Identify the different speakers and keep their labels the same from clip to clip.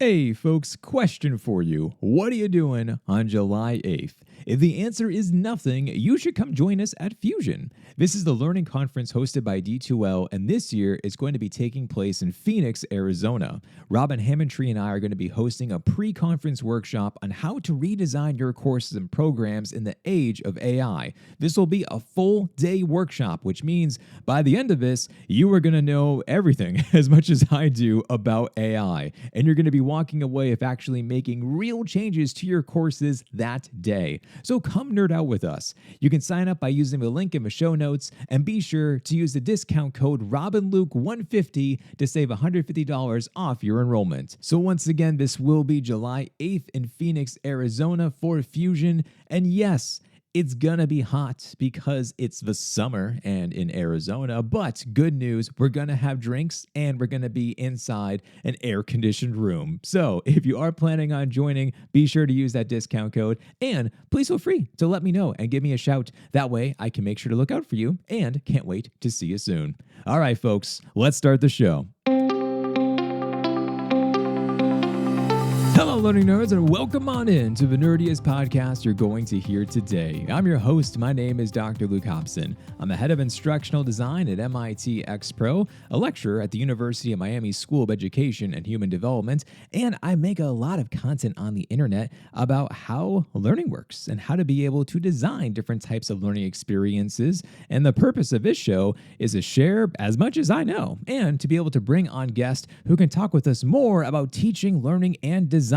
Speaker 1: Hey folks, question for you. What are you doing on July 8th? If the answer is nothing, you should come join us at Fusion. This is the learning conference hosted by D2L, and this year it's going to be taking place in Phoenix, Arizona. Robin Hammondtree and I are going to be hosting a pre-conference workshop on how to redesign your courses and programs in the age of AI. This will be a full day workshop, which means by the end of this, you are going to know everything as much as I do about AI, and you're going to be walking away of actually making real changes to your courses that day. So come nerd out with us. You can sign up by using the link in the show notes, and be sure to use the discount code RobinLuke150 to save $150 off your enrollment. So once again, this will be July 8th in Phoenix, Arizona for Fusion. And yes, it's gonna be hot because it's the summer and in Arizona, but good news, we're gonna have drinks and we're gonna be inside an air-conditioned room. So if you are planning on joining, be sure to use that discount code, and please feel free to let me know and give me a shout. That way I can make sure to look out for you, and can't wait to see you soon. All right, folks, let's start the show. Hello, learning nerds, and welcome on in to the nerdiest podcast you're going to hear today. I'm your host. My name is Dr. Luke Hobson. I'm the head of instructional design at MIT X-Pro, a lecturer at the University of Miami School of Education and Human Development, and I make a lot of content on the internet about how learning works and how to be able to design different types of learning experiences. And the purpose of this show is to share as much as I know and to be able to bring on guests who can talk with us more about teaching, learning, and design.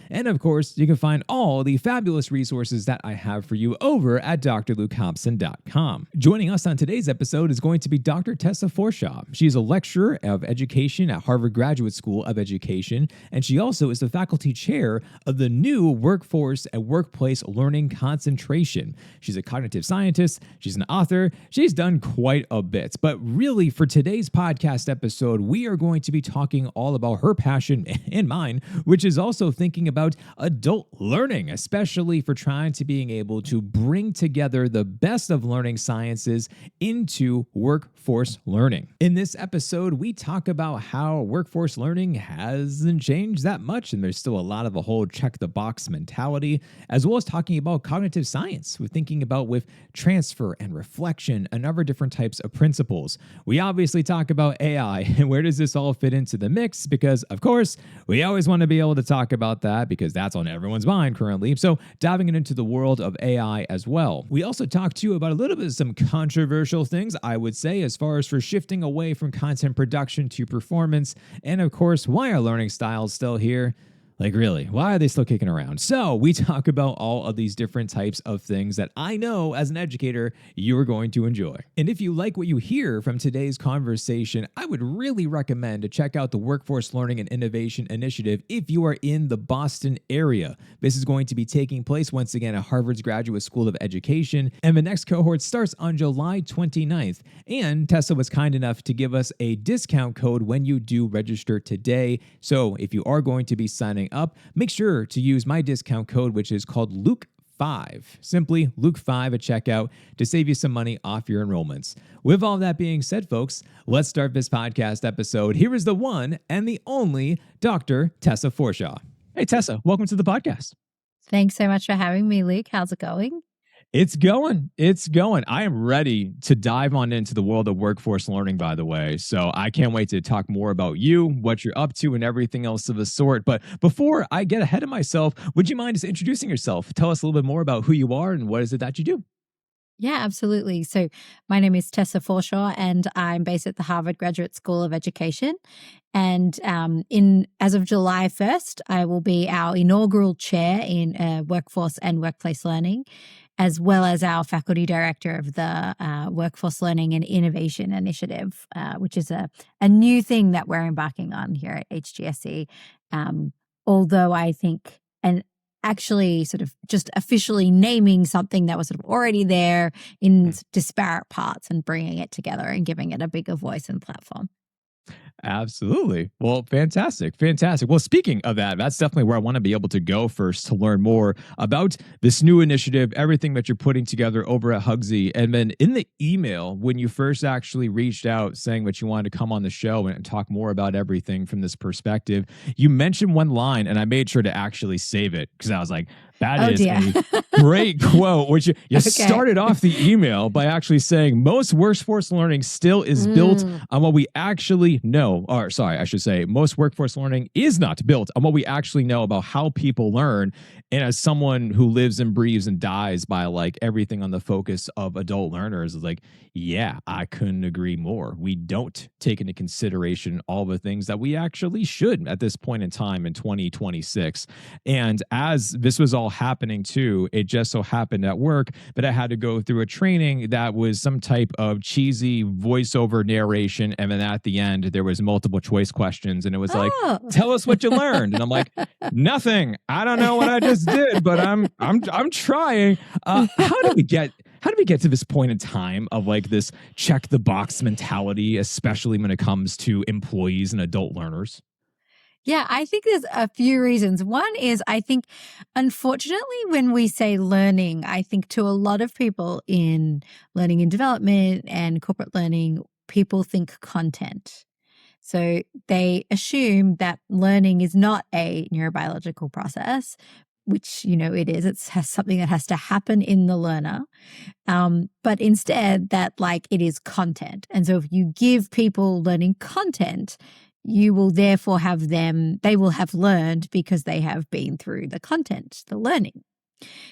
Speaker 1: And of course, you can find all the fabulous resources that I have for you over at drlukehobson.com. Joining us on today's episode is going to be Dr. Tessa Forshaw. She is a lecturer of education at Harvard Graduate School of Education, and she also is the faculty chair of the new Workforce and Workplace Learning Concentration. She's a cognitive scientist, she's an author, she's done quite a bit. But really, for today's podcast episode, we are going to be talking all about her passion and mine, which is also thinking about adult learning, especially for trying to being able to bring together the best of learning sciences into workforce learning. In this episode, we talk about how workforce learning hasn't changed that much, and there's still a lot of a whole check the box mentality, as well as talking about cognitive science, with thinking about with transfer and reflection and other different types of principles. We obviously talk about AI and where does this all fit into the mix, because of course, we always want to be able to talk about that because that's on everyone's mind currently. So diving into the world of AI as well. We also talked to you about a little bit of some controversial things, I would say, as far as for shifting away from content production to performance. And of course, why are learning styles still here? Like, really, why are they still kicking around? So we talk about all of these different types of things that I know as an educator you are going to enjoy. And if you like what you hear from today's conversation, I would really recommend to check out the Workforce Learning and Innovation Initiative if you are in the Boston area. This is going to be taking place once again at Harvard's Graduate School of Education, and the next cohort starts on July 29th. And Tessa was kind enough to give us a discount code when you do register today. So if you are going to be signing up, make sure to use my discount code, which is called Luke5. Simply Luke5 at checkout to save you some money off your enrollments. With all that being said, folks, let's start this podcast episode. Here is the one and the only Dr. Tessa Forshaw. Hey, Tessa, welcome to the podcast.
Speaker 2: Thanks so much for having me, Luke. How's it going?
Speaker 1: It's going. I am ready to dive on into the world of workforce learning, by the way. So I can't wait to talk more about you, what you're up to, and everything else of the sort. But before I get ahead of myself, would you mind just introducing yourself? Tell us a little bit more about who you are and what is it that you do?
Speaker 2: Yeah, absolutely. So my name is Tessa Forshaw, and I'm based at the Harvard Graduate School of Education. And as of July 1st, I will be our inaugural chair in workforce and workplace learning, as well as our faculty director of the Workforce Learning and Innovation Initiative, which is a new thing that we're embarking on here at HGSE. Although I think, and actually sort of just officially naming something that was sort of already there in disparate parts and bringing it together and giving it a bigger voice and platform.
Speaker 1: Absolutely. Well, fantastic. Fantastic. Well, speaking of that, that's definitely where I want to be able to go first to learn more about this new initiative, everything that you're putting together over at Hugsy. And then in the email, when you first actually reached out saying that you wanted to come on the show and talk more about everything from this perspective, you mentioned one line, and I made sure to actually save it because I was like, that
Speaker 2: Oh
Speaker 1: is
Speaker 2: dear.
Speaker 1: a great quote, which you
Speaker 2: Okay.
Speaker 1: started off the email by actually saying most workforce learning still is built on what we actually know. Or, sorry, I should say, most workforce learning is not built on what we actually know about how people learn. And as someone who lives and breathes and dies by like everything on the focus of adult learners, is like, yeah, I couldn't agree more. We don't take into consideration all the things that we actually should at this point in time in 2026. And as this was all happening too, it just so happened at work that I had to go through a training that was some type of cheesy voiceover narration. And then at the end, there was multiple choice questions. And it was like,
Speaker 2: Oh.
Speaker 1: tell us what you learned. And I'm like, nothing. I don't know what I just did, but I'm trying. How do we get to this point in time of like this check the box mentality, especially when it comes to employees and adult learners?
Speaker 2: Yeah, I think there's a few reasons. One is I think, unfortunately, when we say learning, I think to a lot of people in learning and development and corporate learning, people think content. So they assume that learning is not a neurobiological process, which, it is. It has something that has to happen in the learner. But instead that like it is content. And so if you give people learning content, you will therefore they will have learned because they have been through the content, the learning.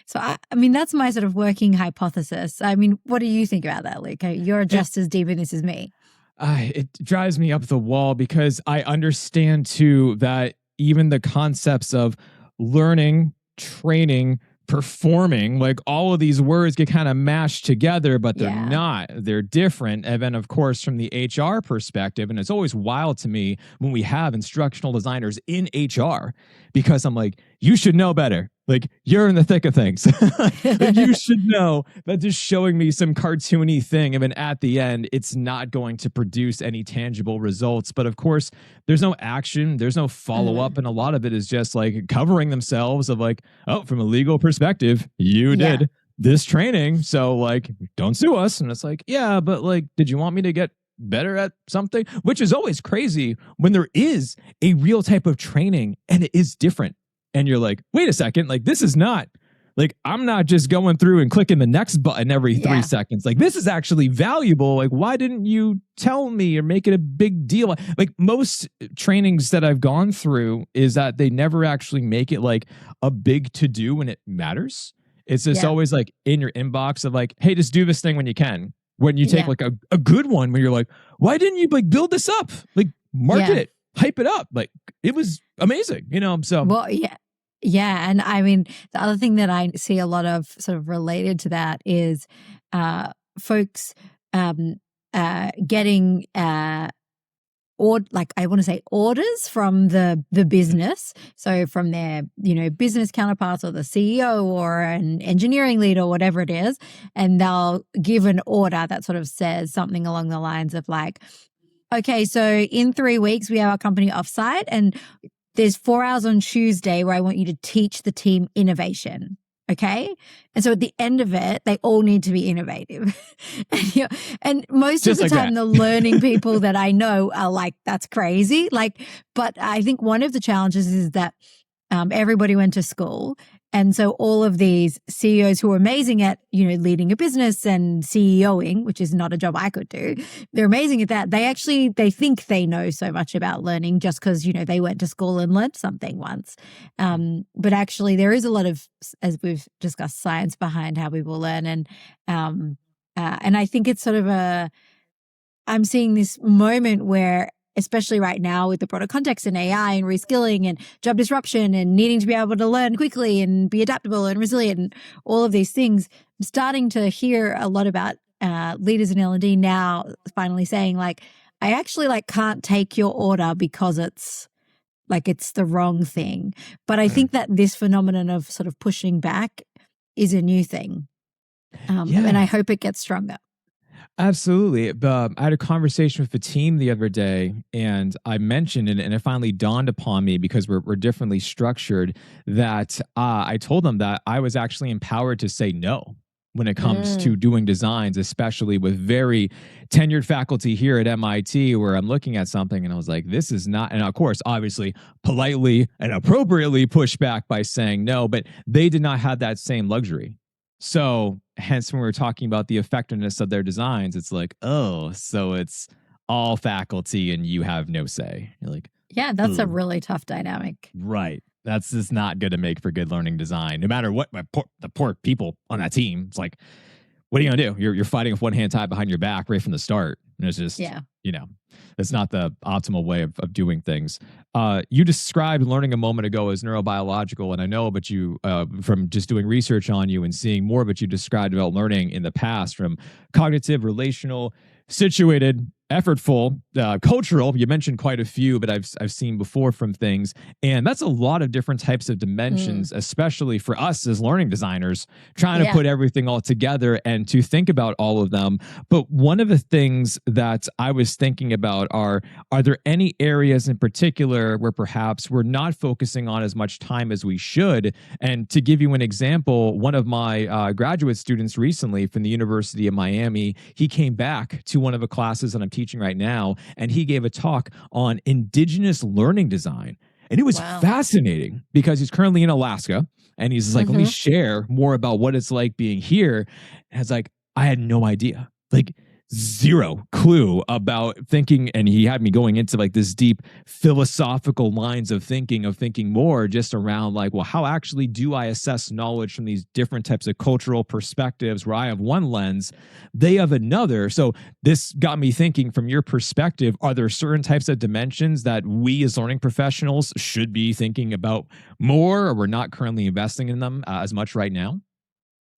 Speaker 2: So, I mean, that's my sort of working hypothesis. I mean, what do you think about that, Luke? You're just as deep in this as me.
Speaker 1: It drives me up the wall because I understand too that even the concepts of learning, training, performing, like all of these words get kind of mashed together, but they're
Speaker 2: Yeah.
Speaker 1: not. They're different. And then, of course, from the HR perspective, and it's always wild to me when we have instructional designers in HR because I'm like, you should know better. Like, you're in the thick of things. Like, you should know that just showing me some cartoony thing, and then at the end, it's not going to produce any tangible results. But of course, there's no action, there's no follow up, and a lot of it is just like covering themselves of like, oh, from a legal perspective, you did this training, so like, don't sue us. And it's like, yeah, but like, did you want me to get better at something? Which is always crazy when there is a real type of training and it is different. And you're like, wait a second, like this is not like, I'm not just going through and clicking the next button every 3 seconds. Like, this is actually valuable. Like, why didn't you tell me or make it a big deal? Like, most trainings that I've gone through is that they never actually make it like a big to do when it matters. It's just always like in your inbox of like, hey, just do this thing when you can. When you take like a good one where you're like, why didn't you like build this up? Like, market it, hype it up. Like, it was amazing, So,
Speaker 2: well, yeah. Yeah. And I mean, the other thing that I see a lot of sort of related to that is folks getting orders from the business. So from their, business counterparts or the CEO or an engineering lead or whatever it is. And they'll give an order that sort of says something along the lines of like, okay, so in 3 weeks, we have our company offsite and there's 4 hours on Tuesday where I want you to teach the team innovation. Okay. And so at the end of it, they all need to be innovative. and most
Speaker 1: just
Speaker 2: of the
Speaker 1: like
Speaker 2: time,
Speaker 1: that.
Speaker 2: the learning people that I know are like, that's crazy. Like, but I think one of the challenges is that everybody went to school. And so all of these CEOs who are amazing at, leading a business and CEOing, which is not a job I could do, they're amazing at that. They think they know so much about learning just because, they went to school and learned something once. But actually there is a lot of, as we've discussed, science behind how people learn. And I think it's sort of I'm seeing this moment where, especially right now with the broader context in AI and reskilling and job disruption and needing to be able to learn quickly and be adaptable and resilient and all of these things, I'm starting to hear a lot about leaders in L&D now finally saying like, I actually like can't take your order because it's the wrong thing. But I think that this phenomenon of sort of pushing back is a new thing. And I hope it gets stronger.
Speaker 1: Absolutely. I had a conversation with the team the other day, and I mentioned it, and it finally dawned upon me because we're differently structured. That I told them that I was actually empowered to say no when it comes to
Speaker 2: Mm,
Speaker 1: doing designs, especially with very tenured faculty here at MIT, where I'm looking at something and I was like, "This is not." And of course, obviously, politely and appropriately pushed back by saying no, but they did not have that same luxury. So, hence, when we're talking about the effectiveness of their designs, it's like, oh, so it's all faculty and you have no say. You're like,
Speaker 2: yeah, that's a
Speaker 1: ooh,
Speaker 2: really tough dynamic.
Speaker 1: right. That's just not going to make for good learning design. No matter what, the poor people on that team, it's like, what are you gonna do? You're fighting with one hand tied behind your back right from the start. And it's just,
Speaker 2: Yeah.
Speaker 1: you know, it's not the optimal way of doing things. You described learning a moment ago as neurobiological, and I know about you from just doing research on you and seeing more, but you described about learning in the past from cognitive, relational, situated, effortful, cultural. You mentioned quite a few, but I've seen before from things, and that's a lot of different types of
Speaker 2: Mm,
Speaker 1: dimensions, especially for us as learning designers trying to
Speaker 2: yeah.
Speaker 1: put everything all together and to think about all of them. But one of the things that I was thinking about are there any areas in particular where perhaps we're not focusing on as much time as we should? And to give you an example, one of my graduate students recently from the University of Miami, he came back to one of the classes that I'm teaching right now, and he gave a talk on indigenous learning design. And it was
Speaker 2: Wow.
Speaker 1: fascinating because he's currently in Alaska, and he's just like, let me
Speaker 2: Hmm.
Speaker 1: share more about what it's like being here. And it's like, I had no idea, like zero clue about thinking. And he had me going into like this deep philosophical lines of thinking more just around like, well, how actually do I assess knowledge from these different types of cultural perspectives where I have one lens, they have another. So this got me thinking from your perspective, are there certain types of dimensions that we as learning professionals should be thinking about more, or we're not currently investing in them as much right now?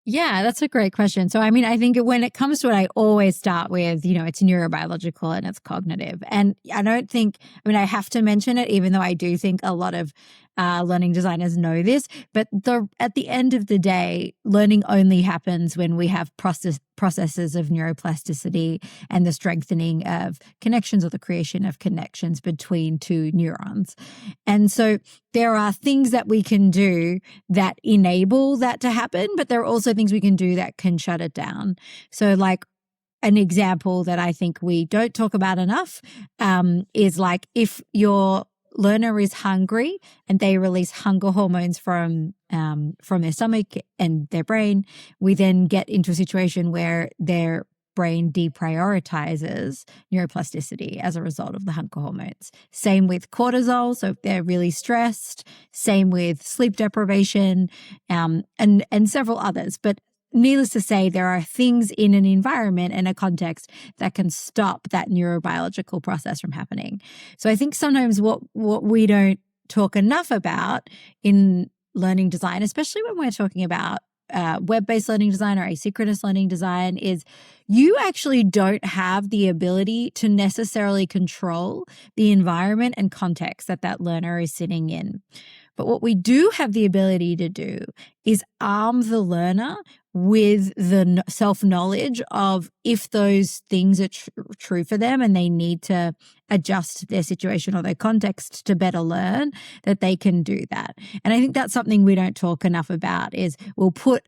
Speaker 2: Yeah, that's a great question. So, I mean, I think when it comes to it, I always start with, it's neurobiological and it's cognitive. And I don't think, I mean, I have to mention it, even though I do think a lot of learning designers know this. But at the end of the day, learning only happens when we have processes of neuroplasticity and the strengthening of connections or the creation of connections between two neurons. And so there are things that we can do that enable that to happen, but there are also things we can do that can shut it down. So, like, an example that I think we don't talk about enough is like if your learner is hungry and they release hunger hormones from their stomach and their brain, we then get into a situation where their brain deprioritizes neuroplasticity as a result of the hunger hormones. Same with cortisol. So if they're really stressed, same with sleep deprivation, and several others. But needless to say, there are things in an environment and a context that can stop that neurobiological process from happening. So I think sometimes what we don't talk enough about in learning design, especially when we're talking about web-based learning design or asynchronous learning design, is you actually don't have the ability to necessarily control the environment and context that learner is sitting in. But what we do have the ability to do is arm the learner with the self-knowledge of if those things are true for them and they need to adjust their situation or their context to better learn, that they can do that. And I think that's something we don't talk enough about is we'll put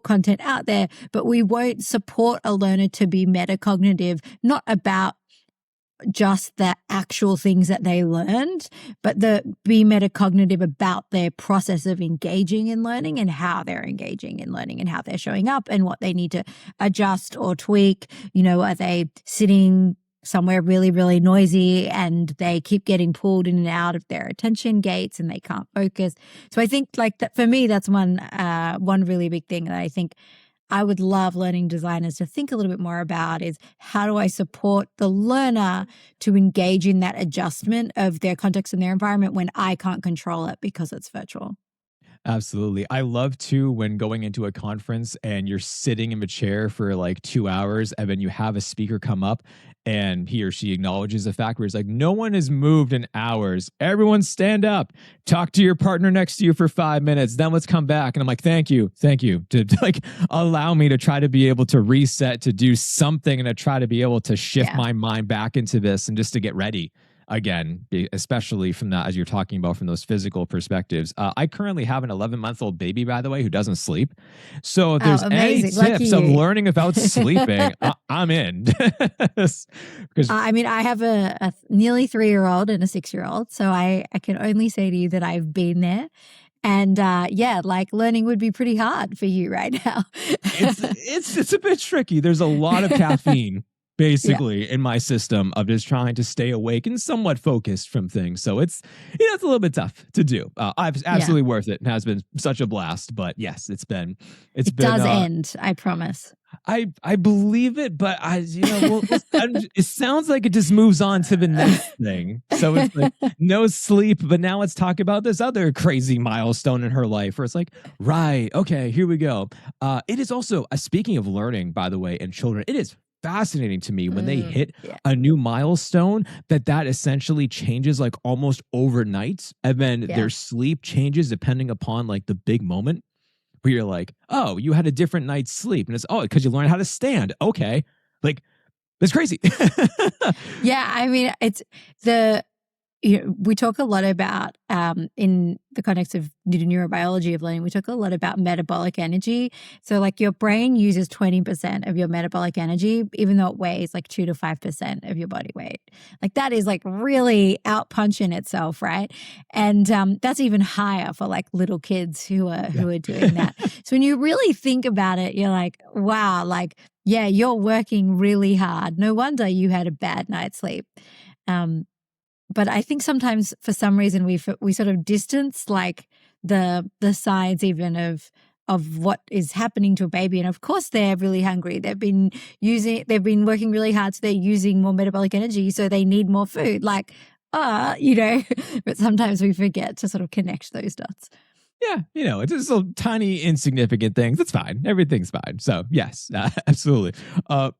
Speaker 2: content out there, but we won't support a learner to be metacognitive, not about just the actual things that they learned, but be metacognitive about their process of engaging in learning and how they're engaging in learning and how they're showing up and what they need to adjust or tweak. Are they sitting somewhere really, really noisy and they keep getting pulled in and out of their attention gates and they can't focus? So I think like that for me, that's one really big thing that I think I would love learning designers to think a little bit more about is how do I support the learner to engage in that adjustment of their context and their environment when I can't control it because it's virtual?
Speaker 1: Absolutely. I love too when going into a conference and you're sitting in a chair for like 2 hours and then you have a speaker come up and he or she acknowledges the fact where it's like, no one has moved in hours. Everyone stand up, talk to your partner next to you for 5 minutes. Then let's come back. And I'm like, thank you to like allow me to try to be able to reset, to do something and to try to be able to shift my mind back into this and just to get ready again, especially from that, as you're talking about from those physical perspectives. I currently have an 11-month-old baby, by the way, who doesn't sleep. So if
Speaker 2: Oh,
Speaker 1: there's any
Speaker 2: amazing. Lucky
Speaker 1: tips of
Speaker 2: you.
Speaker 1: learning about sleeping, I'm in. Because
Speaker 2: I mean, I have a nearly 3-year-old and a 6-year-old. So I can only say to you that I've been there. And yeah, like learning would be pretty hard for you right now.
Speaker 1: it's a bit tricky. There's a lot of caffeine basically in my system of just trying to stay awake and somewhat focused from things. So it's it's a little bit tough to do. I've absolutely worth it. It has been such a blast. But yes, it
Speaker 2: does end, I promise.
Speaker 1: I believe it, but it sounds like it just moves on to the next thing. So it's like no sleep, but now let's talk about this other crazy milestone in her life where it's like, right, okay, here we go. It is also, speaking of learning, by the way, in children, it is fascinating to me when they hit a new milestone that essentially changes like almost overnight, and then their sleep changes depending upon like the big moment where you're like, oh, you had a different night's sleep, and it's because you learned how to stand. Okay, like that's crazy.
Speaker 2: Yeah, I mean, it's we talk a lot about in the context of neurobiology of learning, we talk a lot about metabolic energy. So like your brain uses 20% of your metabolic energy, even though it weighs like 2 to 5% of your body weight. Like that is like really out punching itself, right? And that's even higher for like little kids who are doing that. So when you really think about it, you're like, wow, like, yeah, you're working really hard. No wonder you had a bad night's sleep. But I think sometimes for some reason we sort of distance like the signs even of what is happening to a baby. And of course they're really hungry. They've been working really hard, so they're using more metabolic energy, so they need more food. Like, but sometimes we forget to sort of connect those dots.
Speaker 1: Yeah, it's just little tiny insignificant things. It's fine. Everything's fine. So yes, absolutely.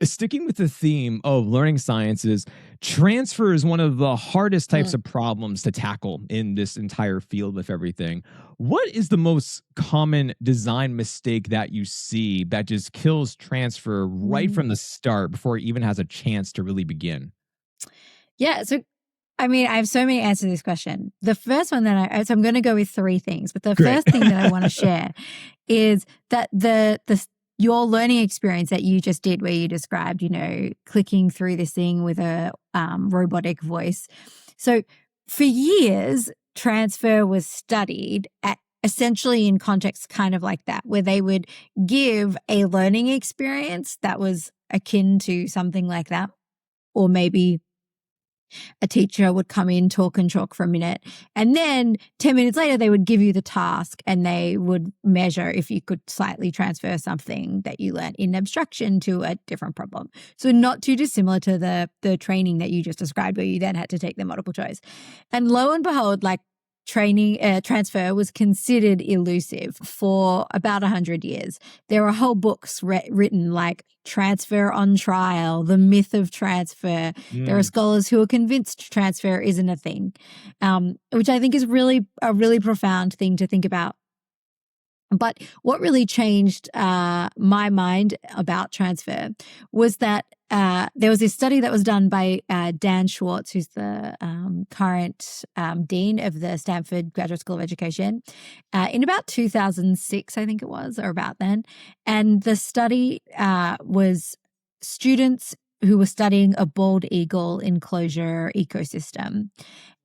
Speaker 1: Sticking with the theme of learning sciences, transfer is one of the hardest types of problems to tackle in this entire field of everything. What is the most common design mistake that you see that just kills transfer right from the start before it even has a chance to really begin?
Speaker 2: Yeah, so I mean, I have so many answers to this question. The first one so I'm going to go with 3 things, but the first thing that I want to share is that your learning experience that you just did, where you described, clicking through this thing with a robotic voice. So for years, transfer was studied essentially in contexts kind of like that, where they would give a learning experience that was akin to something like that, or maybe a teacher would come in, talk and chalk for a minute, and then 10 minutes later they would give you the task and they would measure if you could slightly transfer something that you learned in abstraction to a different problem. So not too dissimilar to the training that you just described, where you then had to take the multiple choice. And lo and behold, like transfer was considered elusive for about 100 years. There are whole books written like Transfer on Trial, The Myth of Transfer. There are scholars who are convinced transfer isn't a thing, which I think is really a really profound thing to think about. But what really changed my mind about transfer was that there was this study that was done by Dan Schwartz, who's the current dean of the Stanford Graduate School of Education, in about 2006, I think it was, or about then. And the study was students who were studying a bald eagle enclosure ecosystem.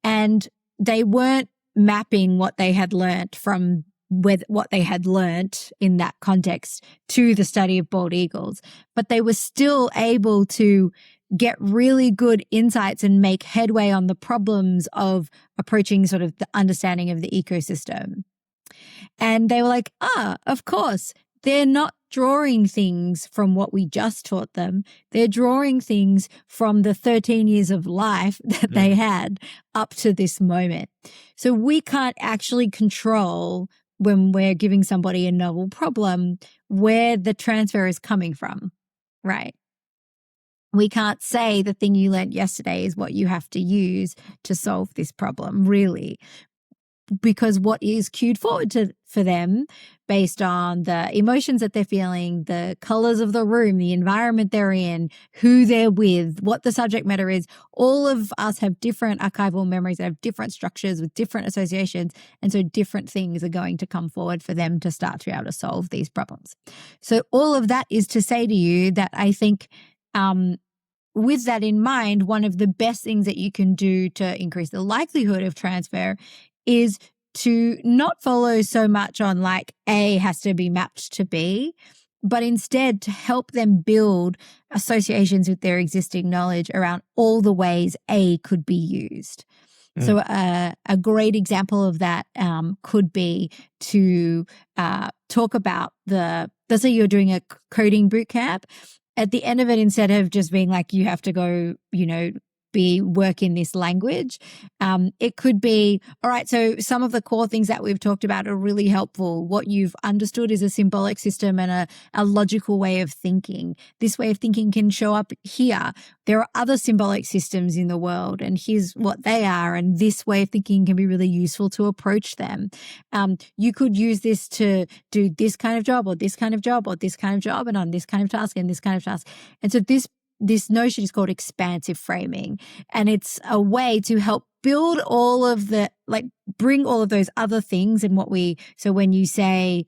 Speaker 2: And they weren't mapping what they had learnt from what they had learnt in that context to the study of bald eagles, but they were still able to get really good insights and make headway on the problems of approaching sort of the understanding of the ecosystem. And they were like, of course, they're not drawing things from what we just taught them. They're drawing things from the 13 years of life that they had up to this moment. So we can't actually control when we're giving somebody a novel problem where the transfer is coming from, right? We can't say the thing you learned yesterday is what you have to use to solve this problem, really, because what is cued forward for them based on the emotions that they're feeling, the colors of the room, the environment they're in, who they're with, what the subject matter is. All of us have different archival memories that have different structures with different associations. And so different things are going to come forward for them to start to be able to solve these problems. So all of that is to say to you that I think with that in mind, one of the best things that you can do to increase the likelihood of transfer is to not follow so much on like A has to be mapped to B, but instead to help them build associations with their existing knowledge around all the ways A could be used. So a great example of that could be to talk about let's say you're doing a coding boot camp. At the end of it, instead of just being like, you have to go, work in this language, it could be, all right, so some of the core things that we've talked about are really helpful. What you've understood is a symbolic system and a logical way of thinking. This way of thinking can show up here. There are other symbolic systems in the world, and here's what they are. And this way of thinking can be really useful to approach them. You could use this to do this kind of job or this kind of job or this kind of job and on this kind of task and this kind of task. And so this notion is called expansive framing. And it's a way to help build all of bring all of those other things and so when you say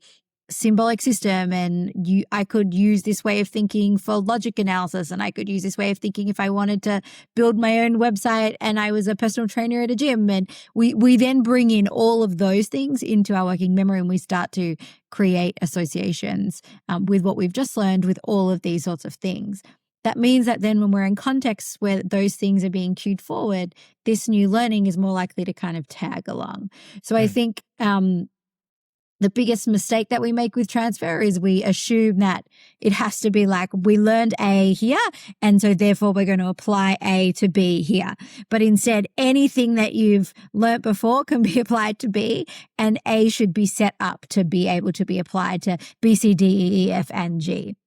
Speaker 2: symbolic system and I could use this way of thinking for logic analysis, and I could use this way of thinking if I wanted to build my own website and I was a personal trainer at a gym. And we then bring in all of those things into our working memory, and we start to create associations with what we've just learned with all of these sorts of things. That means that then when we're in contexts where those things are being cued forward, this new learning is more likely to kind of tag along. So I think the biggest mistake that we make with transfer is we assume that it has to be like, we learned A here, and so therefore we're going to apply A to B here. But instead, anything that you've learnt before can be applied to B, and A should be set up to be able to be applied to B, C, D, E, F, and G.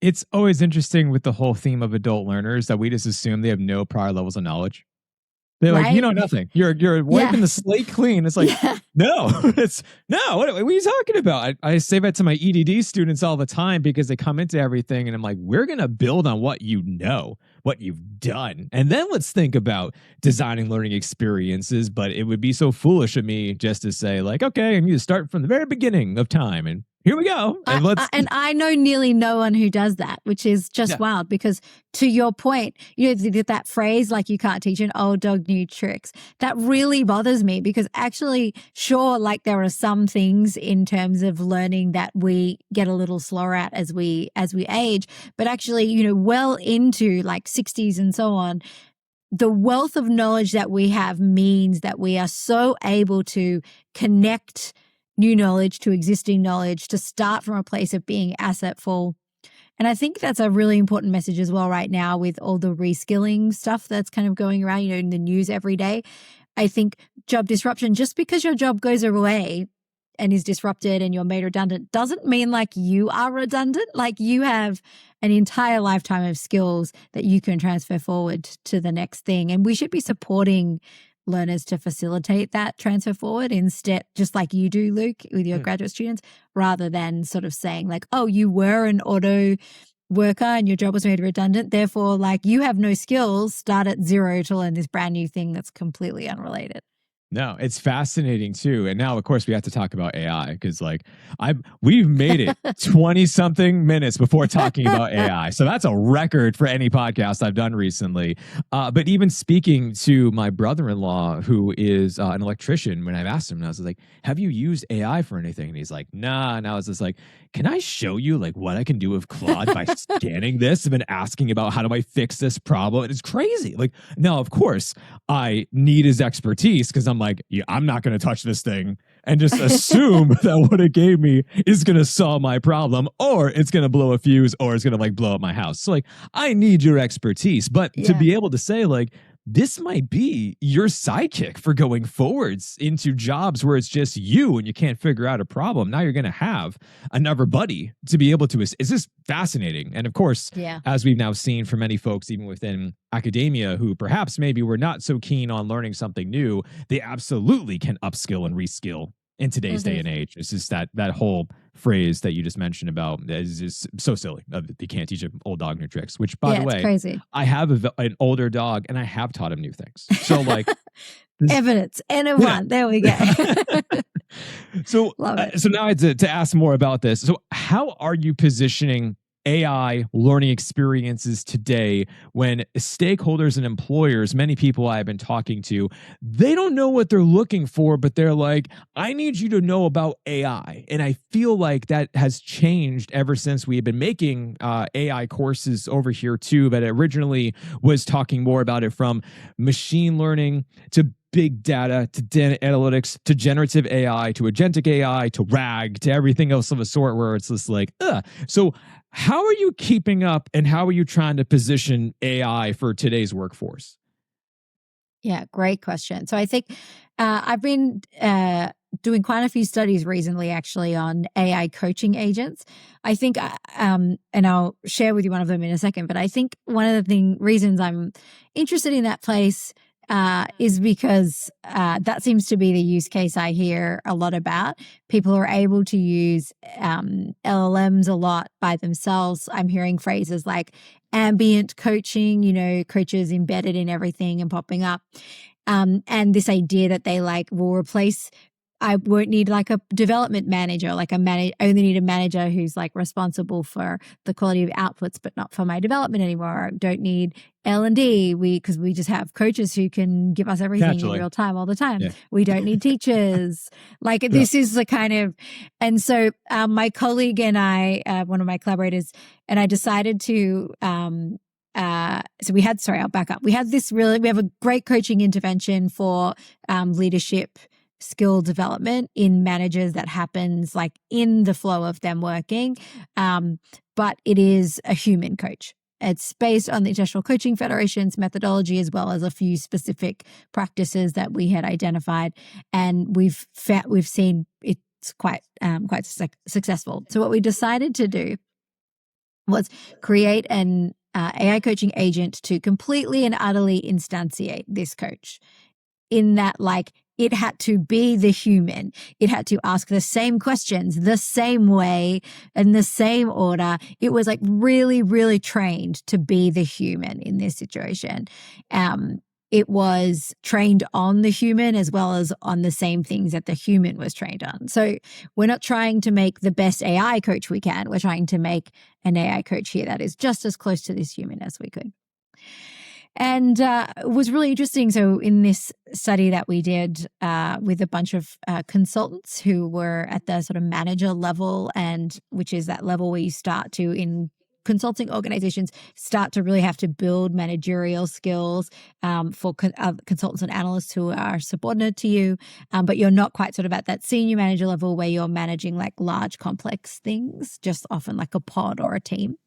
Speaker 1: It's always interesting with the whole theme of adult learners that we just assume they have no prior levels of knowledge. They're like, you know nothing. You're wiping the slate clean. It's like, no, what are you talking about? I say that to my EDD students all the time because they come into everything and I'm like, we're going to build on what you know, what you've done. And then let's think about designing learning experiences. But it would be so foolish of me just to say like, okay, I need to start from the very beginning of time and here we go. And
Speaker 2: I know nearly no one who does that, which is just wild because to your point, that phrase, like you can't teach an old dog new tricks, that really bothers me because actually, sure, like there are some things in terms of learning that we get a little slower at as we age, but actually, well into like 60s and so on, the wealth of knowledge that we have means that we are so able to connect new knowledge to existing knowledge, to start from a place of being assetful. And I think that's a really important message as well right now with all the reskilling stuff that's kind of going around, in the news every day. I think job disruption, just because your job goes away and is disrupted and you're made redundant, doesn't mean like you are redundant. Like you have an entire lifetime of skills that you can transfer forward to the next thing. And we should be supporting learners to facilitate that transfer forward instead, just like you do, Luke, with your graduate students, rather than sort of saying like, oh, you were an auto worker and your job was made redundant. Therefore, like you have no skills, start at zero to learn this brand new thing that's completely unrelated.
Speaker 1: No, it's fascinating too. And now, of course, we have to talk about AI because we've made it 20 something minutes before talking about AI. So that's a record for any podcast I've done recently. But even speaking to my brother-in-law, who is an electrician, when I've asked him, I was like, have you used AI for anything? And he's like, nah. And I was just like, can I show you like what I can do with Claude by scanning this? I've been asking about how do I fix this problem. And it's crazy. Like, now, of course, I need his expertise because I'm like, yeah, I'm not going to touch this thing and just assume that what it gave me is going to solve my problem, or it's going to blow a fuse, or it's going to like blow up my house. So like, I need your expertise. But to be able to say like, this might be your sidekick for going forwards into jobs where it's just you and you can't figure out a problem. Now you're going to have another buddy to be able to. It's just fascinating. And of course,
Speaker 2: Yeah.
Speaker 1: as we've now seen for many folks, even within academia, who perhaps maybe were not so keen on learning something new, they absolutely can upskill and reskill in today's day and age. It's just that whole phrase that you just mentioned about is just so silly. You can't teach an old dog new tricks, which, by the way,
Speaker 2: it's crazy.
Speaker 1: I have an older dog and I have taught him new things. So like
Speaker 2: evidence, N of one. There we go.
Speaker 1: So now I had to ask more about this. So how are you positioning AI learning experiences today when stakeholders and employers, many people I've been talking to, they don't know what they're looking for, but they're like, I need you to know about AI. And I feel like that has changed ever since we have been making AI courses over here too, but it originally was talking more about it from machine learning to big data to data analytics to generative AI to agentic AI to RAG to everything else of a sort, where it's just like, ugh. So how are you keeping up and how are you trying to position AI for today's workforce?
Speaker 2: Yeah, great question. So I think I've been doing quite a few studies recently, actually, on AI coaching agents. I think, and I'll share with you one of them in a second, but I think one of the reasons I'm interested in that place is because that seems to be the use case I hear a lot about. People are able to use LLMs a lot by themselves. I'm hearing phrases like ambient coaching, coaches embedded in everything and popping up. And this idea that they will replace, I won't need like a development manager, I only need a manager who's responsible for the quality of outputs, but not for my development anymore. I don't need L&D because we just have coaches who can give us everything in real time all the time. Yeah. We don't need teachers. This is the kind of, and so my colleague and I, one of my collaborators, and I decided to, I'll back up. We have a great coaching intervention for leadership skill development in managers that happens in the flow of them working. But it is a human coach. It's based on the International Coaching Federation's methodology, as well as a few specific practices that we had identified. And we've seen it's quite successful. So what we decided to do was create an AI coaching agent to completely and utterly instantiate this coach, in that it had to be the human. It had to ask the same questions the same way in the same order. It was really, really trained to be the human in this situation. It was trained on the human as well as on the same things that the human was trained on. So we're not trying to make the best AI coach we can. We're trying to make an AI coach here that is just as close to this human as we could. And it was really interesting. So in this study that we did with a bunch of consultants who were at the sort of manager level, and which is that level where you start to, in consulting organizations, start to really have to build managerial skills for consultants and analysts who are subordinate to you. But you're not quite sort of at that senior manager level where you're managing large complex things, just often a pod or a team.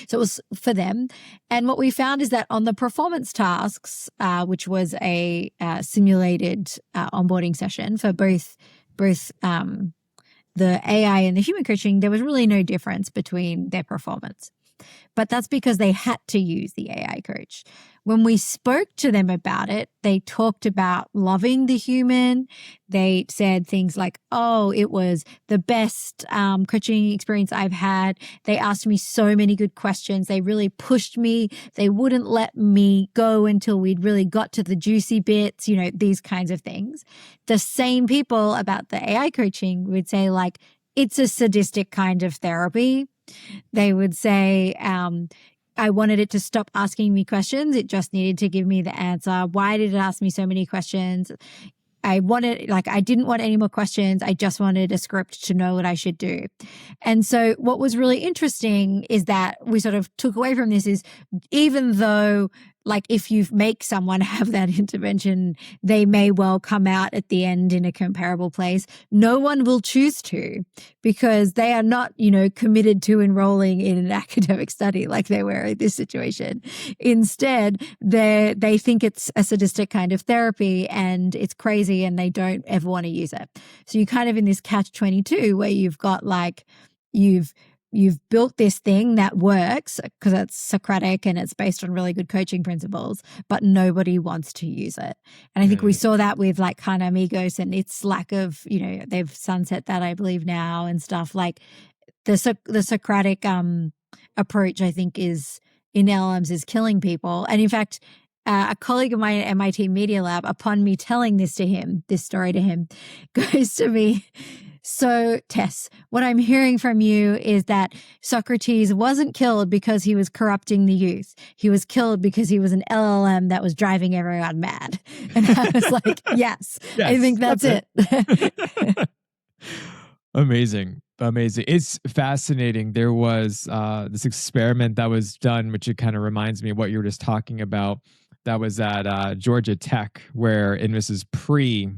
Speaker 2: So it was for them. And what we found is that on the performance tasks, which was a simulated onboarding session for both the AI and the human coaching, there was really no difference between their performance. But that's because they had to use the AI coach. When we spoke to them about it, they talked about loving the human. They said things like, oh, it was the best coaching experience I've had. They asked me so many good questions. They really pushed me. They wouldn't let me go until we'd really got to the juicy bits, these kinds of things. The same people about the AI coaching would say it's a sadistic kind of therapy. They would say, I wanted it to stop asking me questions. It just needed to give me the answer. Why did it ask me so many questions? I didn't want any more questions. I just wanted a script to know what I should do. And so what was really interesting is that we sort of took away from this is, even though like if you make someone have that intervention, they may well come out at the end in a comparable place. No one will choose to, because they are not, committed to enrolling in an academic study like they were in this situation. Instead, they think it's a sadistic kind of therapy and it's crazy and they don't ever want to use it. So you're kind of in this catch-22 where you've got like, you've built this thing that works because it's Socratic and it's based on really good coaching principles, but nobody wants to use it. And I think we saw that with like Khan Amigos and its lack of, they've sunset that, I believe, now and stuff. Like the Socratic approach, I think, is in LLMs is killing people. And in fact, a colleague of mine at MIT Media Lab, upon me telling this story to him, goes to me, "So, Tess, what I'm hearing from you is that Socrates wasn't killed because he was corrupting the youth. He was killed because he was an LLM that was driving everyone mad." And I was like, yes, I think that's it.
Speaker 1: Amazing. It's fascinating. There was this experiment that was done, which it kind of reminds me of what you were just talking about. That was at Georgia Tech, where, and this is pre,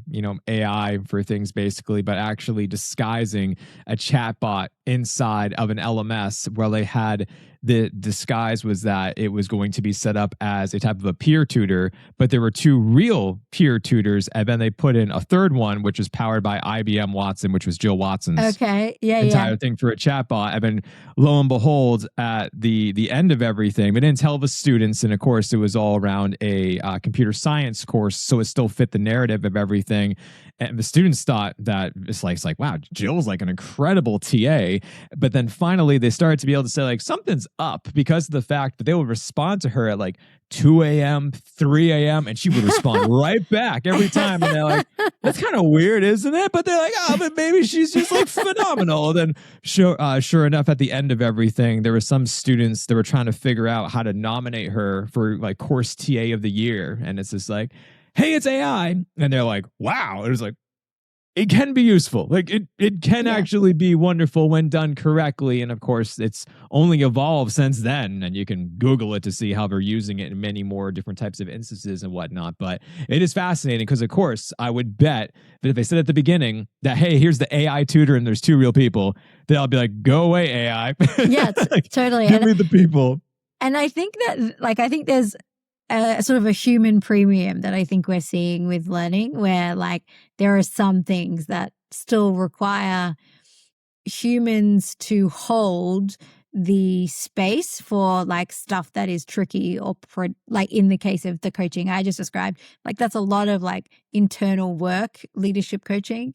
Speaker 1: AI for things basically, but actually disguising a chatbot inside of an LMS, where they had the disguise was that it was going to be set up as a type of a peer tutor, but there were two real peer tutors, and then they put in a third one, which was powered by IBM Watson, which was Jill Watson's entire thing for a chatbot. And then lo and behold, at the end of everything, they didn't tell the students, and of course it was all around a computer science course, so it still fit the narrative of everything. And the students thought that it's like, wow, Jill's like an incredible TA. But then finally they started to be able to say like something's up, because of the fact that they would respond to her at like 2 a.m., 3 a.m., and she would respond right back every time. And they're like, that's kind of weird, isn't it? But they're like, oh, but maybe she's just like phenomenal. And then sure enough, at the end of everything, there were some students that were trying to figure out how to nominate her for like course TA of the year. And it's just like, hey, it's AI. And they're like, wow. It was like, it can be useful. Like it can actually be wonderful when done correctly. And of course, it's only evolved since then. And you can Google it to see how they're using it in many more different types of instances and whatnot. But it is fascinating because, of course, I would bet that if they said at the beginning that, hey, here's the AI tutor and there's two real people, then I'll be like, go away, AI.
Speaker 2: Yeah,
Speaker 1: like,
Speaker 2: totally.
Speaker 1: Give me the people.
Speaker 2: And I think that, I think there's sort of a human premium that I think we're seeing with learning, where like there are some things that still require humans to hold the space for like stuff that is tricky or like in the case of the coaching I just described, like that's a lot of like internal work, leadership coaching.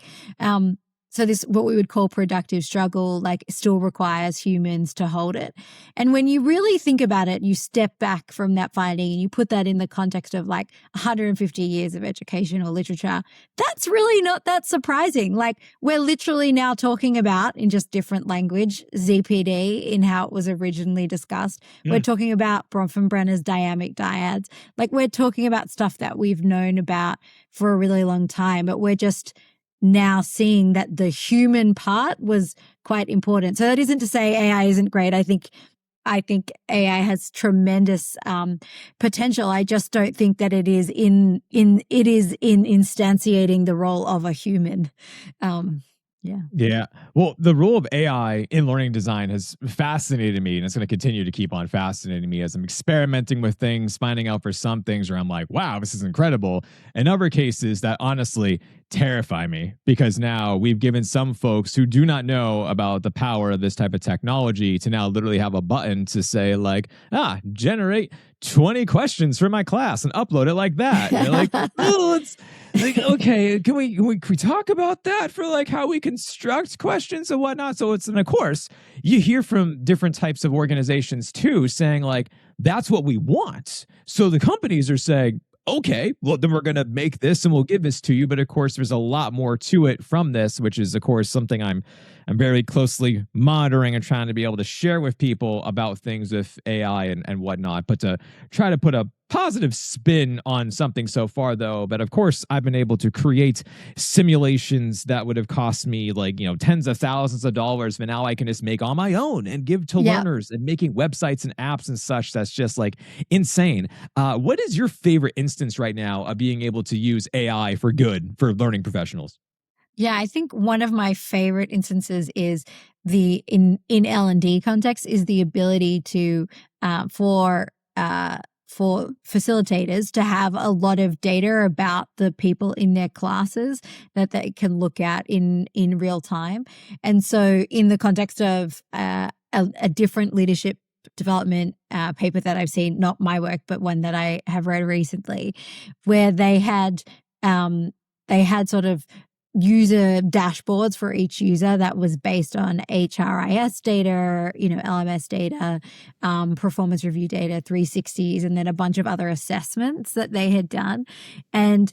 Speaker 2: So this, what we would call productive struggle, like still requires humans to hold it. And when you really think about it, you step back from that finding and you put that in the context of like 150 years of education or literature, that's really not that surprising. Like we're literally now talking about, in just different language, ZPD in how it was originally discussed. We're talking about Bronfenbrenner's dynamic dyads. Like we're talking about stuff that we've known about for a really long time, but we're just now seeing that the human part was quite important. So that isn't to say AI isn't great. I think AI has tremendous potential. I just don't think that it is in instantiating the role of a human. Yeah.
Speaker 1: Well, the role of AI in learning design has fascinated me, and it's going to continue to keep on fascinating me as I'm experimenting with things, finding out for some things where I'm like, wow, this is incredible. In other cases that honestly terrify me, because now we've given some folks who do not know about the power of this type of technology to now literally have a button to say like, generate 20 questions for my class and upload it like that. And you're like, oh, it's like, okay, can we talk about that for like how we construct questions and whatnot? So and of course, you hear from different types of organizations too, saying like, that's what we want. So the companies are saying, okay, well, then we're going to make this and we'll give this to you. But of course, there's a lot more to it from this, which is, of course, something I'm very closely monitoring and trying to be able to share with people about things with AI and whatnot. But to try to put a positive spin on something so far, though. But of course, I've been able to create simulations that would have cost me like, tens of thousands of dollars, but now I can just make on my own and give to
Speaker 2: Yeah.
Speaker 1: learners, and making websites and apps and such. That's just like insane. What is your favorite instance right now of being able to use AI for good for learning professionals?
Speaker 2: Yeah, I think one of my favorite instances is the in L&D context is the ability to for facilitators to have a lot of data about the people in their classes that they can look at in real time. And so in the context of a different leadership development paper that I've seen, not my work, but one that I have read recently, where they had sort of user dashboards for each user that was based on HRIS data, LMS data, performance review data, 360s, and then a bunch of other assessments that they had done. And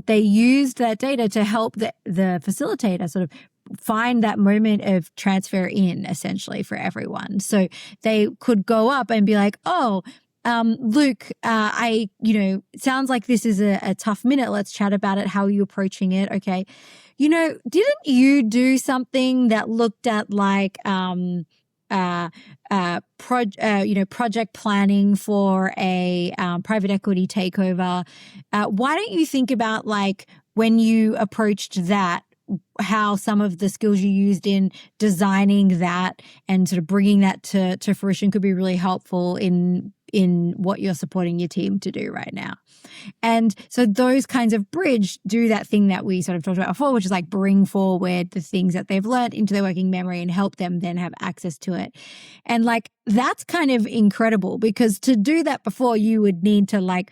Speaker 2: they used that data to help the facilitator sort of find that moment of transfer in, essentially, for everyone. So they could go up and be like, oh, Luke, it sounds like this is a tough minute. Let's chat about it. How are you approaching it? Okay. Didn't you do something that looked at like, project planning for a private equity takeover? Why don't you think about like when you approached that, how some of the skills you used in designing that and sort of bringing that to fruition could be really helpful in what you're supporting your team to do right now. And so those kinds of bridge do that thing that we sort of talked about before, which is like bring forward the things that they've learned into their working memory and help them then have access to it. And like, that's kind of incredible, because to do that before, you would need to like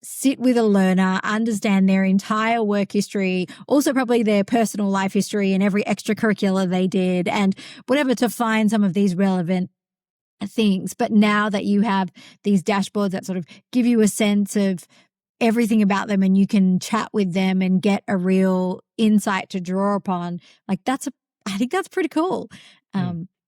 Speaker 2: sit with a learner, understand their entire work history, also probably their personal life history and every extracurricular they did and whatever, to find some of these relevant things. But now that you have these dashboards that sort of give you a sense of everything about them and you can chat with them and get a real insight to draw upon, like I think that's pretty cool.